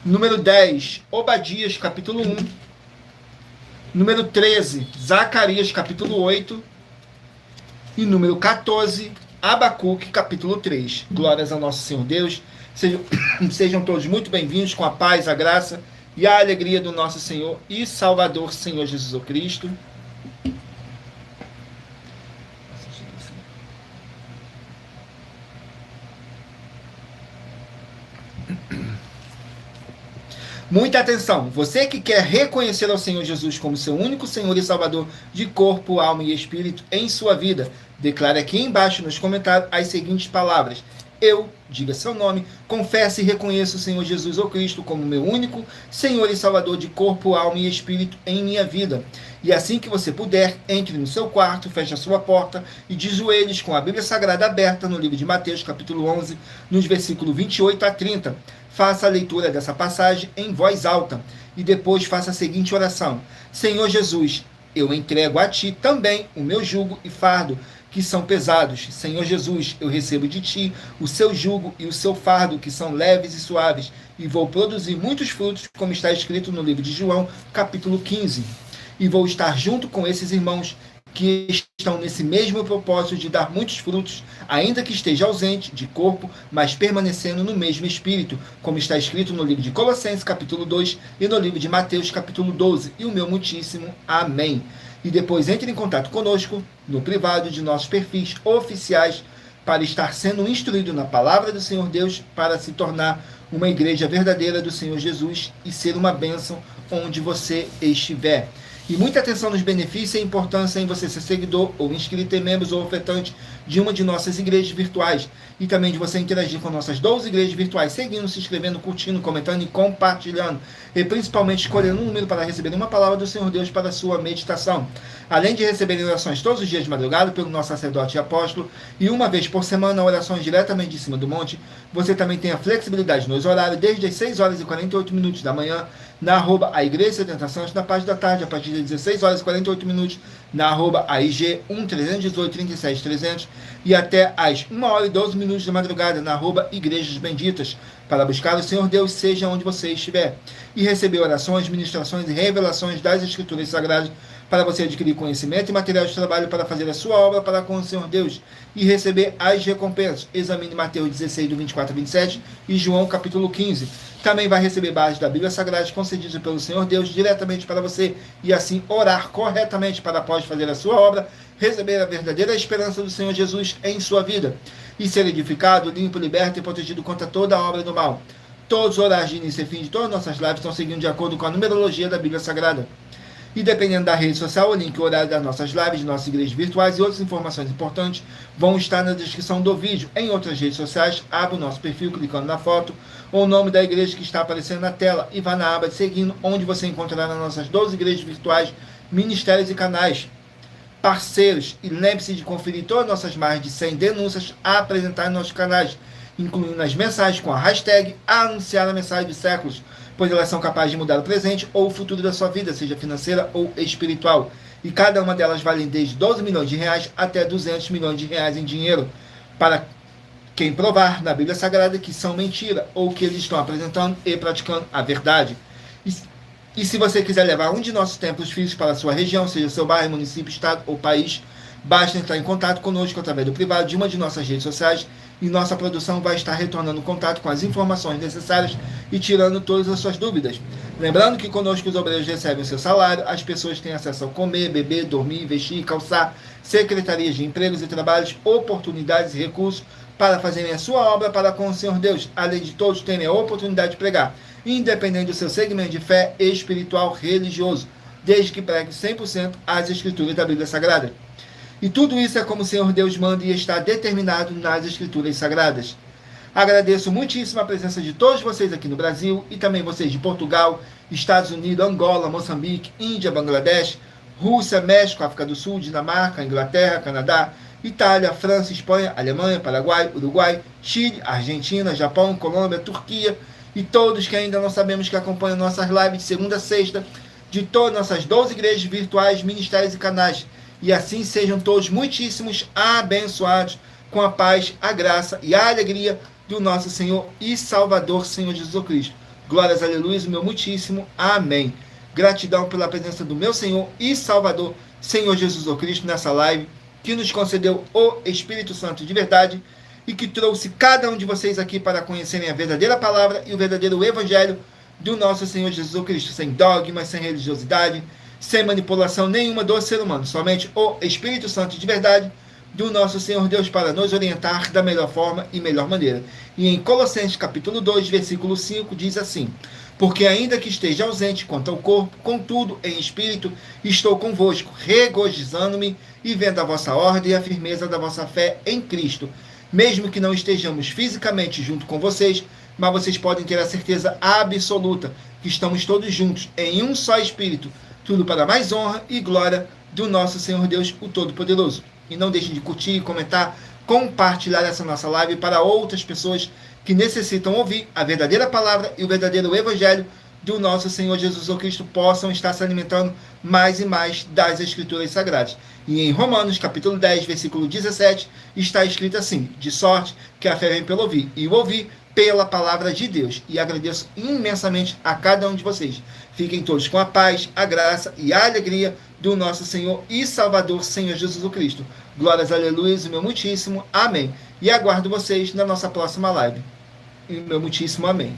Número 10, Obadias, capítulo 1. Número 13, Zacarias, capítulo 8. E número 14, Abacuque, capítulo 3. Glórias ao nosso Senhor Deus. Sejam todos muito bem-vindos com a paz, a graça e a alegria do nosso Senhor e Salvador, Senhor Jesus Cristo. Muita atenção, você que quer reconhecer ao Senhor Jesus como seu único Senhor e Salvador de corpo, alma e espírito em sua vida, declare aqui embaixo nos comentários as seguintes palavras: eu, diga seu nome, confesso e reconheço o Senhor Jesus ou Cristo como meu único Senhor e Salvador de corpo, alma e espírito em minha vida. E assim que você puder, entre no seu quarto, feche a sua porta e de joelhos com a Bíblia Sagrada aberta no livro de Mateus, capítulo 11, nos versículos 28 a 30. Faça a leitura dessa passagem em voz alta e depois faça a seguinte oração: Senhor Jesus, eu entrego a Ti também o meu jugo e fardo, que são pesados. Senhor Jesus, eu recebo de Ti o seu jugo e o seu fardo, que são leves e suaves, e vou produzir muitos frutos, como está escrito no livro de João, capítulo 15. E vou estar junto com esses irmãos que estão nesse mesmo propósito de dar muitos frutos, ainda que esteja ausente de corpo, mas permanecendo no mesmo espírito, como está escrito no livro de Colossenses, capítulo 2, e no livro de Mateus, capítulo 12, e o meu muitíssimo amém. E depois entre em contato conosco, no privado de nossos perfis oficiais, para estar sendo instruído na palavra do Senhor Deus, para se tornar uma igreja verdadeira do Senhor Jesus e ser uma bênção onde você estiver. E muita atenção nos benefícios e a importância em você ser seguidor ou inscrito em membros ou ofertante de uma de nossas igrejas virtuais. E também de você interagir com nossas 12 igrejas virtuais, seguindo, se inscrevendo, curtindo, comentando e compartilhando. E principalmente escolhendo um número para receber uma palavra do Senhor Deus para a sua meditação. Além de receber orações todos os dias de madrugada pelo nosso sacerdote e apóstolo, e uma vez por semana orações diretamente de cima do monte, você também tem a flexibilidade nos horários, desde as 6 horas e 48 minutos da manhã, na arroba a Igreja Sem Tentações, na parte da tarde, a partir das 16 horas e 48 minutos, na arroba AIG 1-318-37-300 e até às 1 hora e 12 minutos da madrugada, na arroba Igrejas Benditas, para buscar o Senhor Deus, seja onde você estiver, e receber orações, ministrações e revelações das Escrituras Sagradas, para você adquirir conhecimento e material de trabalho para fazer a sua obra para com o Senhor Deus e receber as recompensas. Examine Mateus 16, do 24 a 27 e João capítulo 15. Também vai receber bases da Bíblia Sagrada concedidas pelo Senhor Deus diretamente para você e assim orar corretamente para após fazer a sua obra, receber a verdadeira esperança do Senhor Jesus em sua vida e ser edificado, limpo, liberto e protegido contra toda a obra do mal. Todos os horários de início e fim de todas as nossas lives estão seguindo de acordo com a numerologia da Bíblia Sagrada. E dependendo da rede social, o link e o horário das nossas lives, de nossas igrejas virtuais e outras informações importantes vão estar na descrição do vídeo. Em outras redes sociais, abra o nosso perfil clicando na foto ou o nome da igreja que está aparecendo na tela e vá na aba de seguindo, onde você encontrará nas nossas 12 igrejas virtuais, ministérios e canais parceiros. E lembre-se de conferir todas as nossas mais de 100 denúncias a apresentar em nossos canais, incluindo as mensagens com a hashtag Anunciar a Mensagem dos Séculos, pois elas são capazes de mudar o presente ou o futuro da sua vida, seja financeira ou espiritual. E cada uma delas vale desde 12 milhões de reais até 200 milhões de reais em dinheiro, para quem provar na Bíblia Sagrada que são mentira, ou que eles estão apresentando e praticando a verdade. E se você quiser levar um de nossos templos físicos para a sua região, seja seu bairro, município, estado ou país, basta entrar em contato conosco através do privado de uma de nossas redes sociais e nossa produção vai estar retornando contato com as informações necessárias e tirando todas as suas dúvidas. Lembrando que conosco os obreiros recebem o seu salário, as pessoas têm acesso ao comer, beber, dormir, vestir, calçar, secretarias de empregos e trabalhos, oportunidades e recursos para fazerem a sua obra para com o Senhor Deus, além de todos terem a oportunidade de pregar, independente do seu segmento de fé espiritual religioso, desde que pregue 100% as Escrituras da Bíblia Sagrada. E tudo isso é como o Senhor Deus manda e está determinado nas Escrituras Sagradas. Agradeço muitíssimo a presença de todos vocês aqui no Brasil e também vocês de Portugal, Estados Unidos, Angola, Moçambique, Índia, Bangladesh, Rússia, México, África do Sul, Dinamarca, Inglaterra, Canadá, Itália, França, Espanha, Alemanha, Paraguai, Uruguai, Chile, Argentina, Japão, Colômbia, Turquia e todos que ainda não sabemos que acompanham nossas lives de segunda a sexta, de todas nossas 12 igrejas virtuais, ministérios e canais. E assim sejam todos muitíssimos abençoados com a paz, a graça e a alegria do nosso Senhor e Salvador, Senhor Jesus Cristo. Glórias, aleluia, meu muitíssimo amém. Gratidão pela presença do meu Senhor e Salvador, Senhor Jesus Cristo, nessa live, que nos concedeu o Espírito Santo de verdade e que trouxe cada um de vocês aqui para conhecerem a verdadeira palavra e o verdadeiro evangelho do nosso Senhor Jesus Cristo, sem dogmas, sem religiosidade, sem manipulação nenhuma do ser humano, somente o Espírito Santo de verdade do nosso Senhor Deus para nos orientar da melhor forma e melhor maneira. E em Colossenses capítulo 2, versículo 5, diz assim: porque ainda que esteja ausente quanto ao corpo, contudo, em espírito, estou convosco, regozijando-me e vendo a vossa ordem e a firmeza da vossa fé em Cristo. Mesmo que não estejamos fisicamente junto com vocês, mas vocês podem ter a certeza absoluta que estamos todos juntos em um só espírito, tudo para mais honra e glória do nosso Senhor Deus, o Todo-Poderoso. E não deixem de curtir, comentar, compartilhar essa nossa live para outras pessoas que necessitam ouvir a verdadeira palavra e o verdadeiro evangelho do nosso Senhor Jesus Cristo, possam estar se alimentando mais e mais das Escrituras Sagradas. E em Romanos capítulo 10, versículo 17, está escrito assim: de sorte que a fé vem pelo ouvir, e o ouvir pela palavra de Deus. E agradeço imensamente a cada um de vocês. Fiquem todos com a paz, a graça e a alegria do nosso Senhor e Salvador, Senhor Jesus Cristo. Glórias, aleluia, meu muitíssimo amém. E aguardo vocês na nossa próxima live. E meu muitíssimo amém.